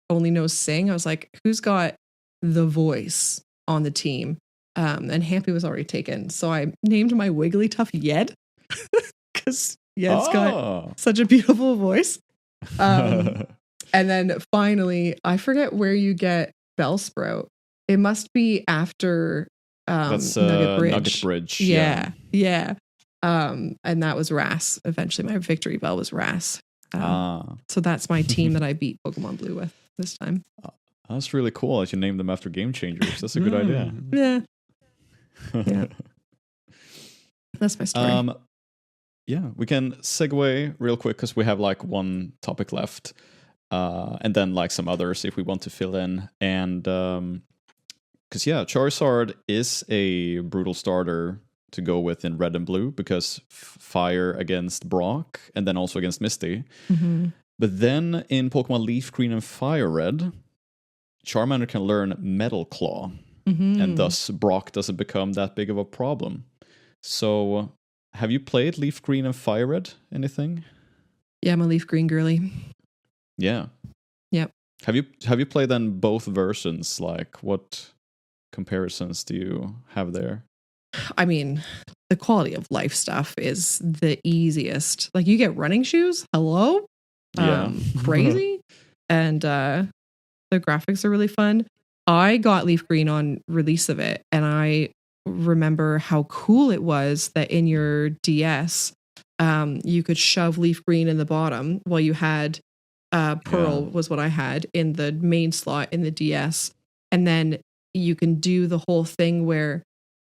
only knows Sing, I was like, who's got the voice on the team? And Hampy was already taken. So I named my Wigglytuff Yed, because Yed's got such a beautiful voice. And then finally, I forget where you get Bellsprout. It must be after that's Nugget Bridge. Yeah. And that was Ras. Eventually, my victory bell was Ras. So that's my team that I beat Pokemon Blue with this time. That's really cool that you named them after game changers. That's a good idea. Yeah. That's my story. Yeah, we can segue real quick because we have like one topic left. And then like some others if we want to fill in. And because Charizard is a brutal starter to go with in Red and Blue, because fire against Brock and then also against Misty. Mm-hmm. But then in Pokemon Leaf Green and Fire Red, Charmander can learn Metal Claw, and thus Brock doesn't become that big of a problem. So have you played Leaf Green and Fire Red? Anything? Yeah, I'm a Leaf Green girly. Yeah. Yep. Have you played then both versions? Like, what comparisons do you have there? I mean, the quality of life stuff is the easiest. Like, you get running shoes. Hello? Yeah. Crazy. And the graphics are really fun. I got Leaf Green on release of it, and I remember how cool it was that in your DS, you could shove Leaf Green in the bottom while you had Pearl was what I had in the main slot in the DS. And then you can do the whole thing where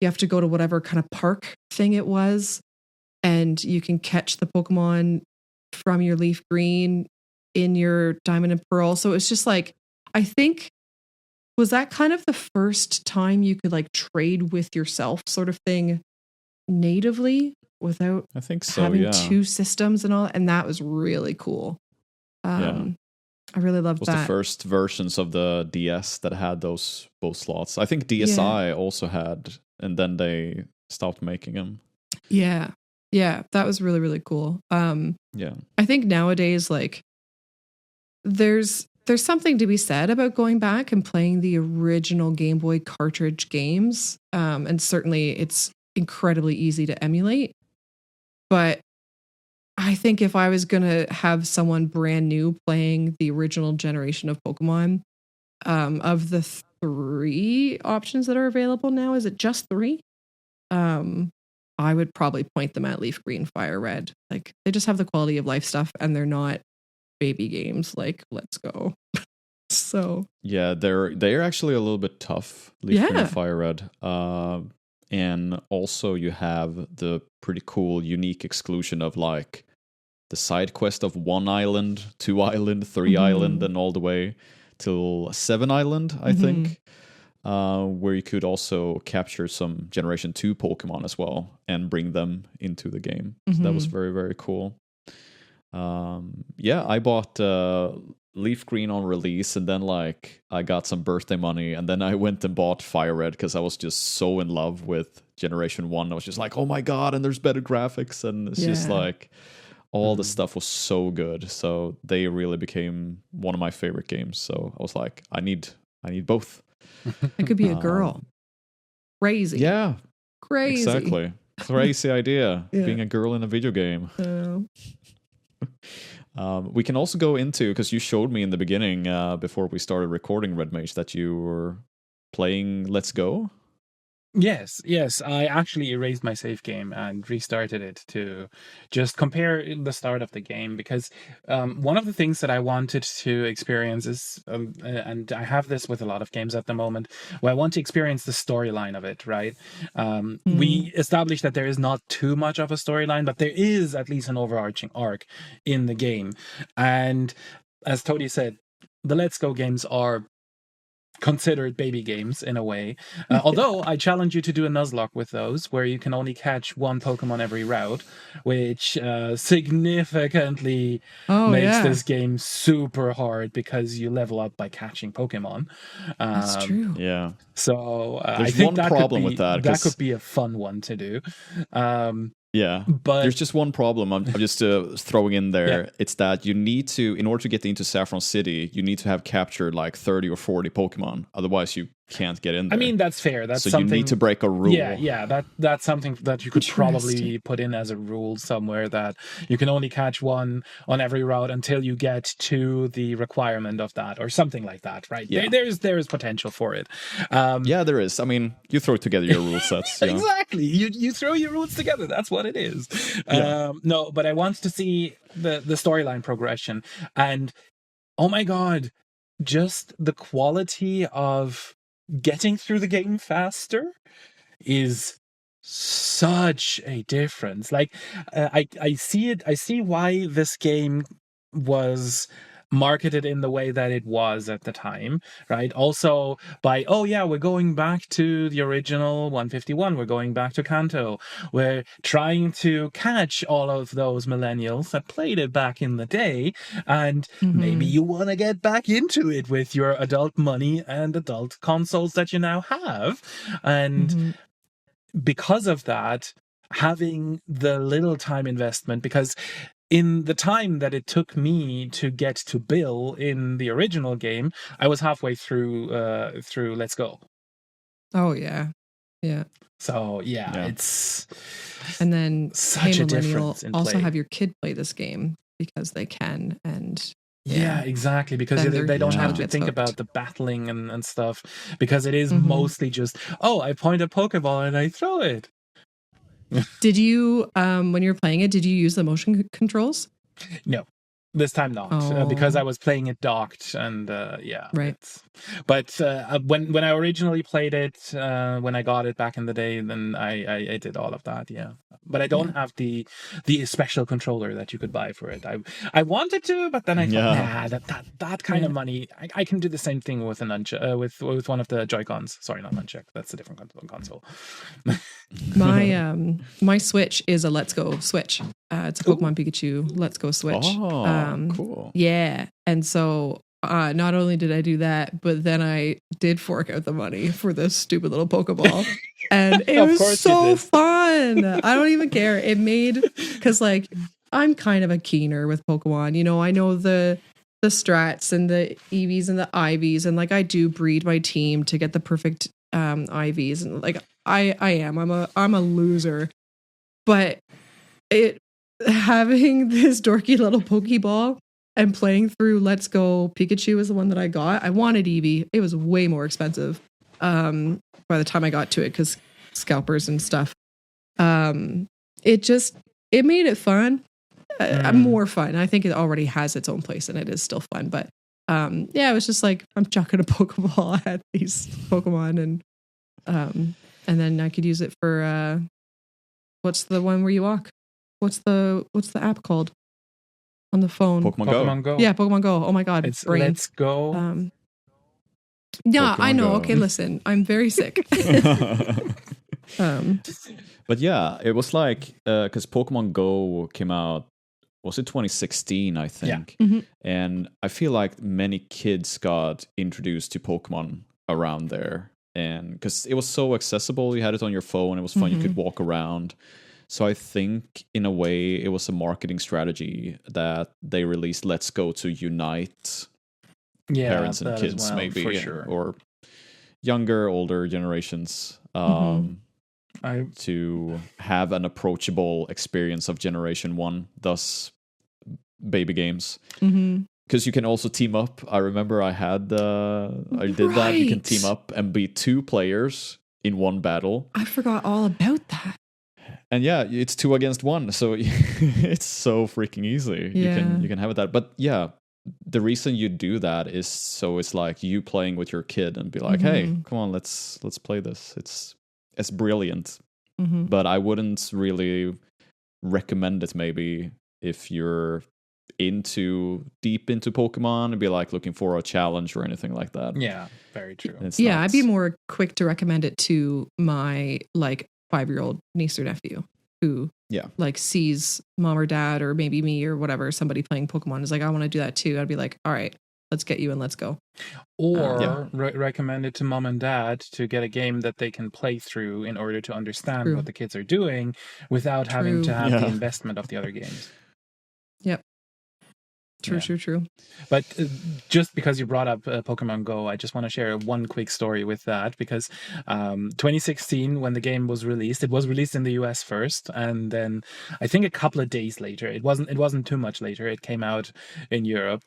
you have to go to whatever kind of park thing it was, and you can catch the Pokemon from your Leaf Green in your Diamond and Pearl. So it's just like, I think, was that kind of the first time you could like trade with yourself sort of thing natively without I think so, having two systems and all? And that was really cool. I really loved that. It was the first versions of the DS that had those both slots. I think DSi also had, and then they stopped making them. Yeah. Yeah, that was really, really cool. I think nowadays, like, there's something to be said about going back and playing the original Game Boy cartridge games. And certainly it's incredibly easy to emulate. But I think if I was going to have someone brand new playing the original generation of Pokemon, of the 3 options that are available now, is it just 3? I would probably point them at Leaf Green, Fire Red. Like, they just have the quality of life stuff, and they're not baby games like Let's Go. So yeah, they're actually a little bit tough, Leaf Green and Fire Red. And also you have the pretty cool unique exclusion of like the side quest of 1 island, 2 island, 3 island, and all the way till 7 island, I think. Where you could also capture some Generation 2 Pokemon as well and bring them into the game. So that was very, very cool. I bought Leaf Green on release, and then like I got some birthday money, and then I went and bought Fire Red because I was just so in love with Generation 1. I was just like, oh my god, and there's better graphics, and it's just like all the stuff was so good. So they really became one of my favorite games. So I was like, I need both. It could be a girl. Crazy. Yeah. Crazy. Exactly. Crazy idea. Being a girl in a video game. We can also go into, because you showed me in the beginning, before we started recording, Red Mage, that you were playing Let's Go. Yes. I actually erased my save game and restarted it to just compare the start of the game, because one of the things that I wanted to experience is, and I have this with a lot of games at the moment, where I want to experience the storyline of it, right? We established that there is not too much of a storyline, but there is at least an overarching arc in the game. And as Tony said, the Let's Go games are considered baby games in a way. Although I challenge you to do a Nuzlocke with those, where you can only catch 1 Pokemon every route, which significantly makes this game super hard because you level up by catching Pokemon. That's true. Yeah. So there's I think one problem with that. That could be a fun one to do. Yeah, but there's just one problem. I'm just throwing in there. Yeah. It's that you need to, in order to get into Saffron City, you need to have captured like 30 or 40 Pokemon. Otherwise, you can't get in there. I mean, that's fair. That's so something, you need to break a rule. Yeah. That's something that you could probably put in as a rule somewhere, that you can only catch 1 on every route until you get to the requirement of that, or something like that, right? Yeah. There is potential for it. Yeah, there is. I mean, you throw together your rule sets. Exactly. You throw your rules together. That's what it is. No, but I want to see the storyline progression, and oh my god, just the quality of getting through the game faster is such a difference. Like, I see why this game was marketed in the way that it was at the time, right? Also by, we're going back to the original 151, we're going back to Kanto, we're trying to catch all of those millennials that played it back in the day, and maybe you want to get back into it with your adult money and adult consoles that you now have. And because of that, having the little time investment, because in the time that it took me to get to Bill in the original game, I was halfway through Let's Go. Oh yeah. So it's and then such a difference in also play. have your kid play this game because they can, and yeah, exactly, because they don't have to think about the battling and stuff, because it is mostly just, I point a Pokeball and I throw it. Did you when you were playing it, did you use the motion controls? No, this time not, because I was playing it docked, and right. But when I originally played it, when I got it back in the day, then I did all of that. Yeah, but I don't have the special controller that you could buy for it. I wanted to, but then I thought, that kind of money, I can do the same thing with an with one of the Joy-Cons. Sorry, not nunchuck. That's a different console. My Switch is a Let's Go Switch. It's a Pokemon Pikachu Let's Go Switch. Oh, cool. Yeah, and so not only did I do that, but then I did fork out the money for this stupid little Pokeball, and it was so fun. I don't even care. It made, because like I'm kind of a keener with Pokemon. You know, I know the strats and the EVs and the IVs, and like I do breed my team to get the perfect IVs, and like I'm a loser, but having this dorky little Pokeball and playing through Let's Go Pikachu is the one that I got. I wanted Eevee. It was way more expensive by the time I got to it, because scalpers and stuff. It made it fun. More fun. I think it already has its own place and it is still fun. But it was just like, I'm chucking a Pokeball at these Pokemon, and then I could use it for what's the one where you walk? What's the app called on the phone? Pokemon Go. Yeah, Pokemon Go. Oh my god, it's brain. Let's Go. Yeah, Pokemon I know. Go. Okay, listen, I'm very sick. But yeah, it was like because Pokemon Go came out, was it 2016? I think, and I feel like many kids got introduced to Pokemon around there, and because it was so accessible, you had it on your phone. It was fun. You could walk around. So I think, in a way, it was a marketing strategy that they released Let's Go to unite parents and kids, maybe, for sure. or younger, older generations, to have an approachable experience of Generation 1, thus baby games. Because you can also team up. I remember I did that. You can team up and be 2 players in one battle. I forgot all about that. And yeah, it's 2 against 1, so it's so freaking easy. Yeah. You can have that. But yeah, the reason you do that is so it's like you playing with your kid and be like, hey, come on, let's play this. It's brilliant. But I wouldn't really recommend it maybe if you're deep into Pokemon and be like looking for a challenge or anything like that. Yeah, very true. I'd be more quick to recommend it to my like 5-year-old niece or nephew who like sees mom or dad or maybe me or whatever, somebody playing Pokemon, is like, I want to do that too. I'd be like, all right, let's get you and let's go. Or recommend it to mom and dad to get a game that they can play through in order to understand what the kids are doing without having to have the investment of the other games. Yep. True. But just because you brought up Pokemon Go, I just want to share one quick story with that, because 2016, when the game was released, it was released in the US first, and then I think a couple of days later, it wasn't too much later, it came out in Europe.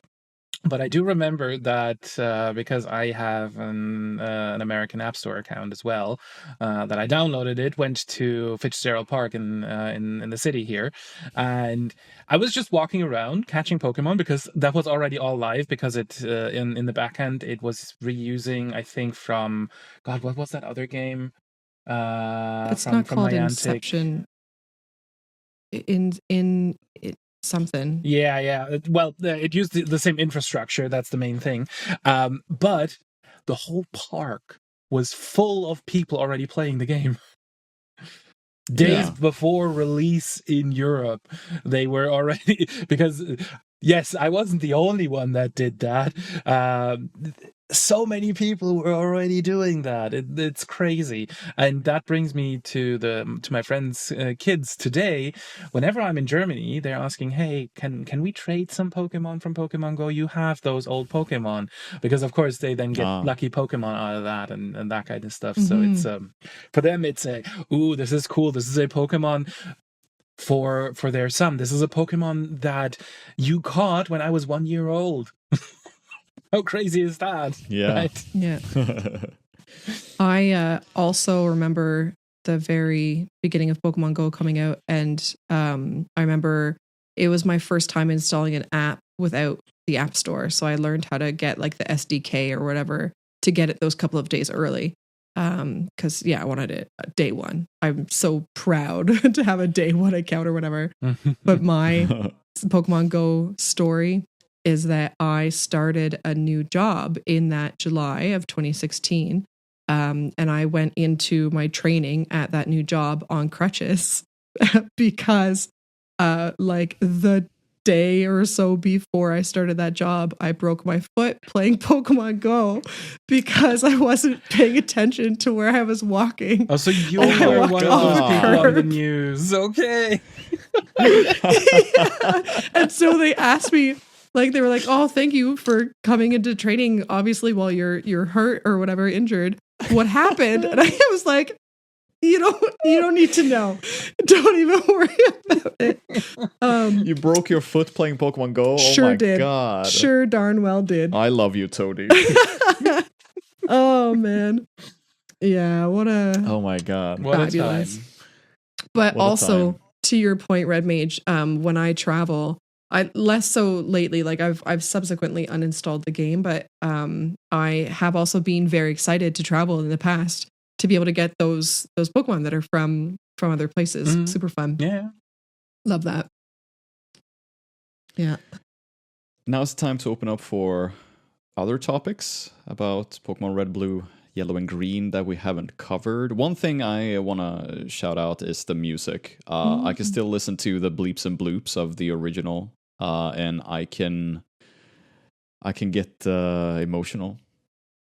But I do remember that because I have an American App Store account as well, that I downloaded it, went to Fitzgerald Park in the city here, and I was just walking around catching Pokemon, because that was already all live, because it in the back end it was reusing, I think, from what was that other game? It's not called Inception. In something. Yeah. Well, it used the same infrastructure. That's the main thing. But the whole park was full of people already playing the game. Days before release in Europe, they were already, because Yes, I wasn't the only one that did that. So many people were already doing that. It's crazy, and that brings me to my friends' kids today. Whenever I'm in Germany, they're asking, "Hey, can we trade some Pokemon from Pokemon Go? You have those old Pokemon," because of course they then get lucky Pokemon out of that and that kind of stuff. So it's for them it's ooh, this is cool. This is a Pokemon for their son. This is a Pokemon that you caught when I was 1 year old. How crazy is that? Yeah. Right? Yeah. I also remember the very beginning of Pokemon Go coming out, and I remember it was my first time installing an app without the App Store. So I learned how to get like the SDK or whatever to get it those couple of days early. Because I wanted it day one. I'm so proud to have a day one account or whatever. But my Pokemon Go story is that I started a new job in that July of 2016. And I went into my training at that new job on crutches because like the day or so before I started that job, I broke my foot playing Pokemon Go because I wasn't paying attention to where I was walking. Oh, so you were one of those people on the news. Okay. Yeah. And so they asked me, like, they were like, "Oh, thank you for coming into training, obviously, while you're hurt or whatever, injured. What happened?" And I was like, You don't need to know. Don't even worry about it. You broke your foot playing Pokemon Go? Sure Oh my did. god. Sure darn well did. I love you, Toady. Oh man. Yeah, what a Oh my god. What fabulous. a time. But What a also time. to your point, Red Mage, when I travel, I less so lately, like I've subsequently uninstalled the game, but I have also been very excited to travel in the past to be able to get those Pokemon that are from other places. Super fun. Yeah. Love that. Yeah. Now it's time to open up for other topics about Pokemon Red, Blue, Yellow, and Green that we haven't covered. One thing I want to shout out is the music. I can still listen to the bleeps and bloops of the original, and I can get emotional.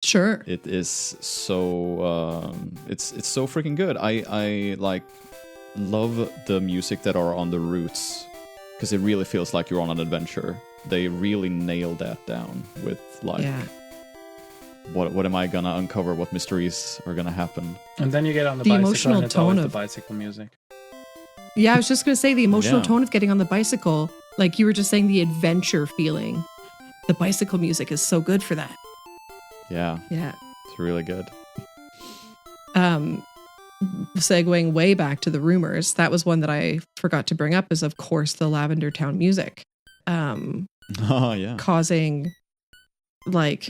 Sure. It is so it's so freaking good. I like love the music that are on the routes because it really feels like you're on an adventure. They really nailed that down with like what am I gonna uncover? What mysteries are gonna happen? And then you get on the bicycle emotional and it's tone always of the bicycle music. Yeah, I was just gonna say the emotional tone of getting on the bicycle, like you were just saying, the adventure feeling. The bicycle music is so good for that. Yeah. It's really good. Segueing way back to the rumors, that was one that I forgot to bring up, is of course the Lavender Town music. Causing like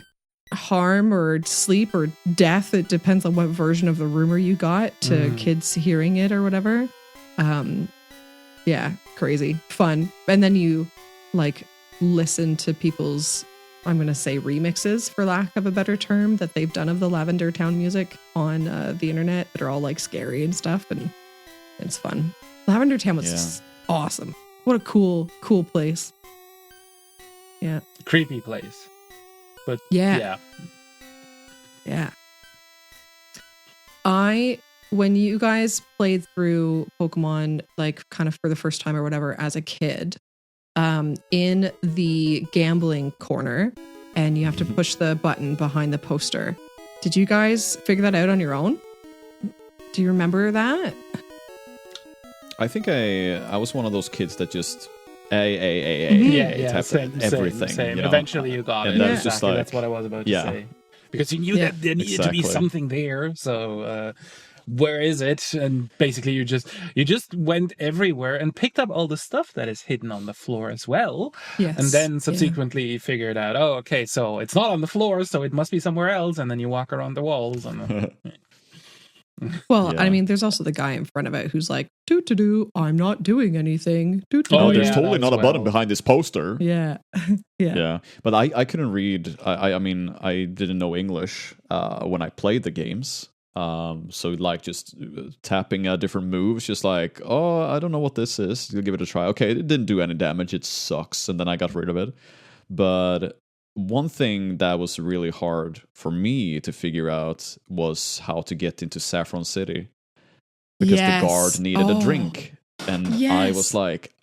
harm or sleep or death. It depends on what version of the rumor you got to kids hearing it or whatever. Crazy fun. And then you like listen to people's, I'm going to say remixes for lack of a better term, that they've done of the Lavender Town music on the internet that are all like scary and stuff. And it's fun. Lavender Town was just awesome. What a cool place. Yeah. Creepy place. But yeah. When you guys played through Pokemon, like kind of for the first time or whatever as a kid, in the gambling corner, and you have to push the button behind the poster. Did you guys figure that out on your own? Do you remember that? I think I was one of those kids that just everything. Same. You know? Eventually you got it. That was just like, that's what I was about to say. Because you knew that there needed to be something there. So where is it? And basically you just went everywhere and picked up all the stuff that is hidden on the floor as well. Yes. And then subsequently figured out, oh, okay, so it's not on the floor, so it must be somewhere else. And then you walk around the walls. And well, I mean, there's also the guy in front of it who's like, I'm not doing anything. There's totally not a button behind this poster. Yeah. Yeah. But I couldn't read. I mean, I didn't know English when I played the games. So like just tapping different moves, just like, oh, I don't know what this is. You'll give it a try. Okay, it didn't do any damage. It sucks. And then I got rid of it. But one thing that was really hard for me to figure out was how to get into Saffron City. Because the guard needed a drink. And I was like,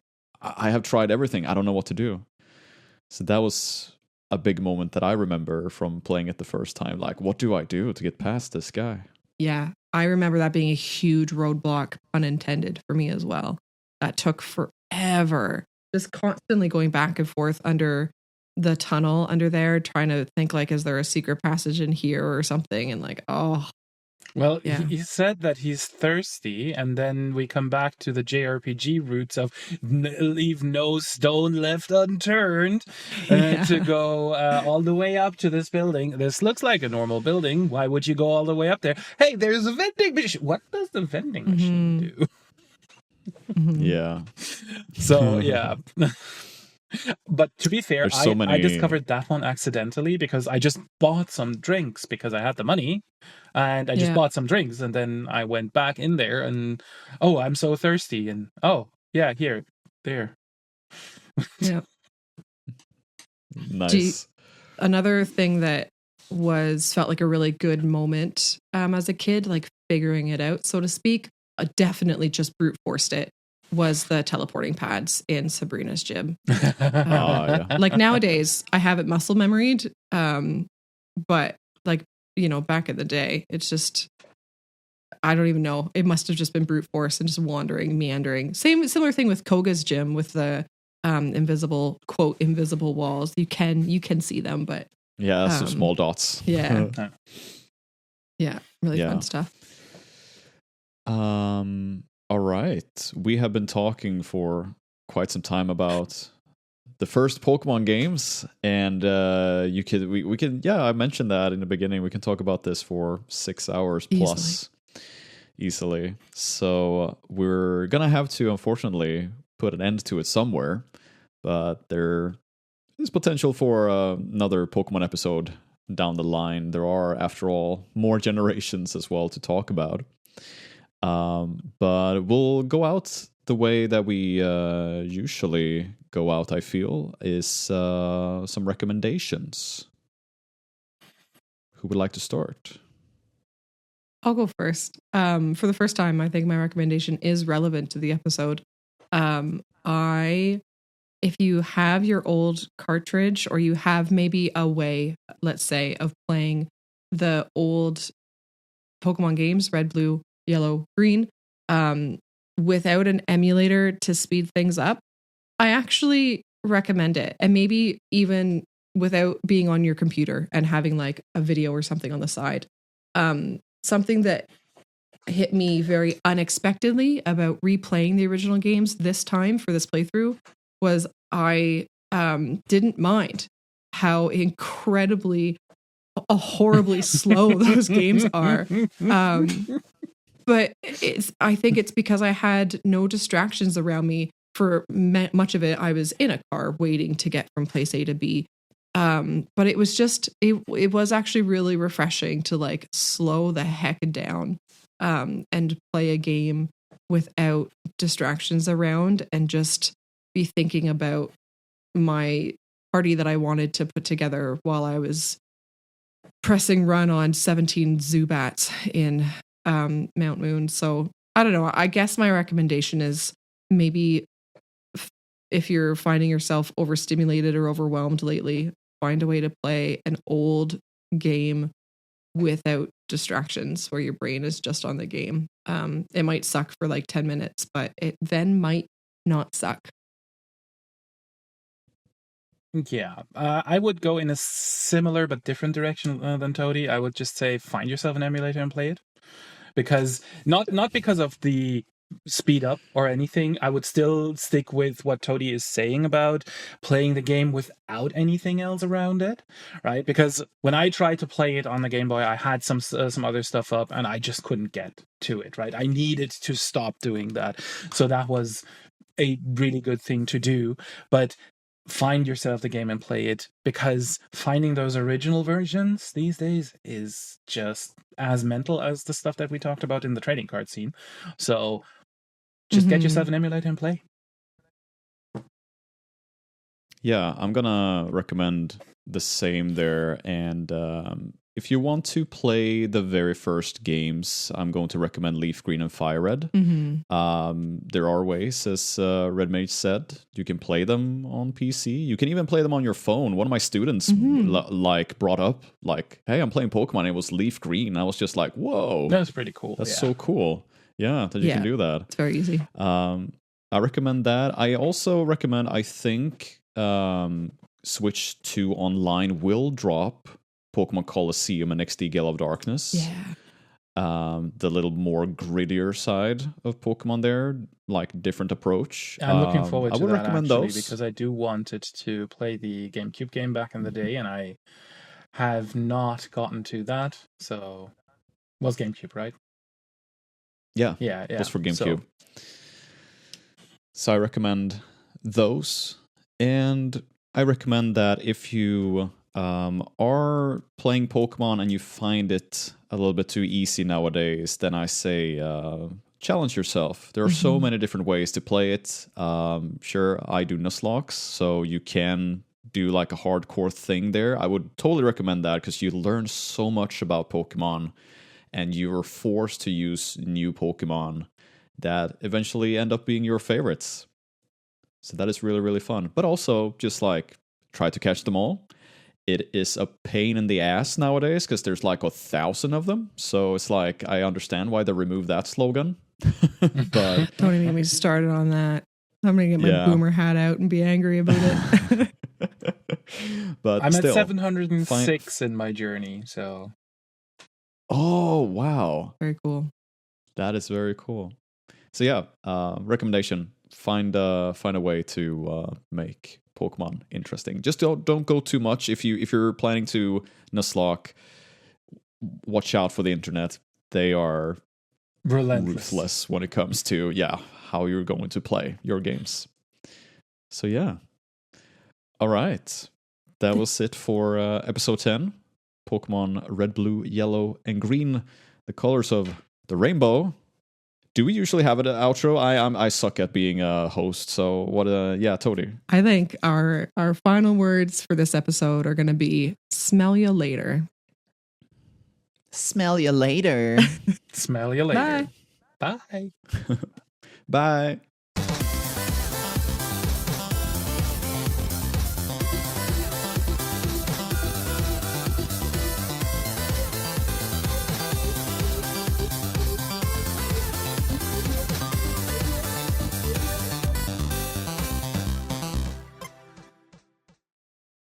I have tried everything. I don't know what to do. So that was a big moment that I remember from playing it the first time. Like, what do I do to get past this guy? Yeah, I remember that being a huge roadblock, unintended, for me as well. That took forever. Just constantly going back and forth under the tunnel under there, trying to think like, is there a secret passage in here or something? And like, oh. Well, he said that he's thirsty, and then we come back to the JRPG roots of leave no stone left unturned to go all the way up to this building. This looks like a normal building. Why would you go all the way up there? Hey, there's a vending machine. What does the vending machine do? Yeah. So, yeah. But to be fair, I discovered that one accidentally because I just bought some drinks because I had the money, and I just bought some drinks, and then I went back in there and, oh, I'm so thirsty, and oh, yeah, there. Yeah. Nice. Another thing that felt like a really good moment as a kid, like figuring it out, so to speak, definitely just brute forced it, was the teleporting pads in Sabrina's gym. Like nowadays, I have it muscle memoried, but like, back in the day, it's just, I don't even know. It must have just been brute force and just wandering, meandering. Similar thing with Koga's gym with the invisible walls. You can see them, but some small dots. Yeah, really fun stuff. All right, we have been talking for quite some time about the first Pokemon games, and we can I mentioned that in the beginning. We can talk about this for 6 hours plus easily. So we're gonna have to, unfortunately, put an end to it somewhere. But there is potential for another Pokemon episode down the line. There are, after all, more generations as well to talk about. But we'll go out the way that we usually go out, I feel, is some recommendations. Who would like to start? I'll go first. For the first time, I think my recommendation is relevant to the episode. If you have your old cartridge, or you have maybe a way, let's say, of playing the old Pokemon games, red, blue, yellow, green, without an emulator to speed things up, I actually recommend it. And maybe even without being on your computer and having like a video or something on the side. Something that hit me very unexpectedly about replaying the original games this time for this playthrough was I didn't mind how horribly slow those games are. But I think it's because I had no distractions around me for much of it. I was in a car waiting to get from place A to B. But it was just, it was actually really refreshing to like slow the heck down and play a game without distractions around and just be thinking about my party that I wanted to put together while I was pressing run on 17 Zubats in Mount Moon. So I don't know. I guess my recommendation is maybe if you're finding yourself overstimulated or overwhelmed lately, find a way to play an old game without distractions where your brain is just on the game. It might suck for like 10 minutes, but it then might not suck. Yeah, I would go in a similar but different direction than Toady. I would just say find yourself an emulator and play it. Because not because of the speed up or anything, I would still stick with what Toady is saying about playing the game without anything else around it, right? Because when I tried to play it on the Game Boy, I had some other stuff up and I just couldn't get to it, right? I needed to stop doing that. So that was a really good thing to do. But find yourself the game and play it, because finding those original versions these days is just as mental as the stuff that we talked about in the trading card scene. So just get yourself an emulator and play. Yeah, I'm gonna recommend the same there. And if you want to play the very first games, I'm going to recommend Leaf Green and Fire Red. There are ways, as Red Mage said, you can play them on PC. You can even play them on your phone. One of my students brought up, like, hey, I'm playing Pokemon. It was Leaf Green. I was just like, whoa. That's pretty cool. That's so cool. Yeah, that you can do that. It's very easy. I recommend that. I also recommend, I think, Switch 2 Online will drop Pokemon Colosseum and XD Gale of Darkness. Yeah. The little more grittier side of Pokemon there, like different approach. I'm looking forward to I would that, recommend actually, those because I do wanted to play the GameCube game back in the day, and I have not gotten to that. So, was GameCube, right? Yeah, yeah. It was for GameCube. So I recommend those. And I recommend that if you are playing Pokemon and you find it a little bit too easy nowadays, then I say challenge yourself. There are so many different ways to play it. Sure, I do Nuzlocke, so you can do like a hardcore thing there. I would totally recommend that because you learn so much about Pokemon and you are forced to use new Pokemon that eventually end up being your favorites. So that is really, really fun. But also, just like, try to catch them all. It is a pain in the ass nowadays because there's like 1,000 of them. So it's like, I understand why they removed that slogan. But don't even get me started on that. I'm going to get my boomer hat out and be angry about it. But I'm still, at 706 in my journey, so... Oh, wow. Very cool. That is very cool. So yeah, recommendation. Find a way to make Pokemon interesting. Just don't go too much. If you're planning to Nuzlocke, watch out for the internet. They are ruthless when it comes to how you're going to play your games. So yeah. All right. That was it for episode 10. Pokemon Red, Blue, Yellow, and Green. The colors of the rainbow. Do we usually have an outro? I suck at being a host, so what? Tony. I think our final words for this episode are going to be "Smell you later." Smell you later. Smell you later. Bye. Bye. Bye.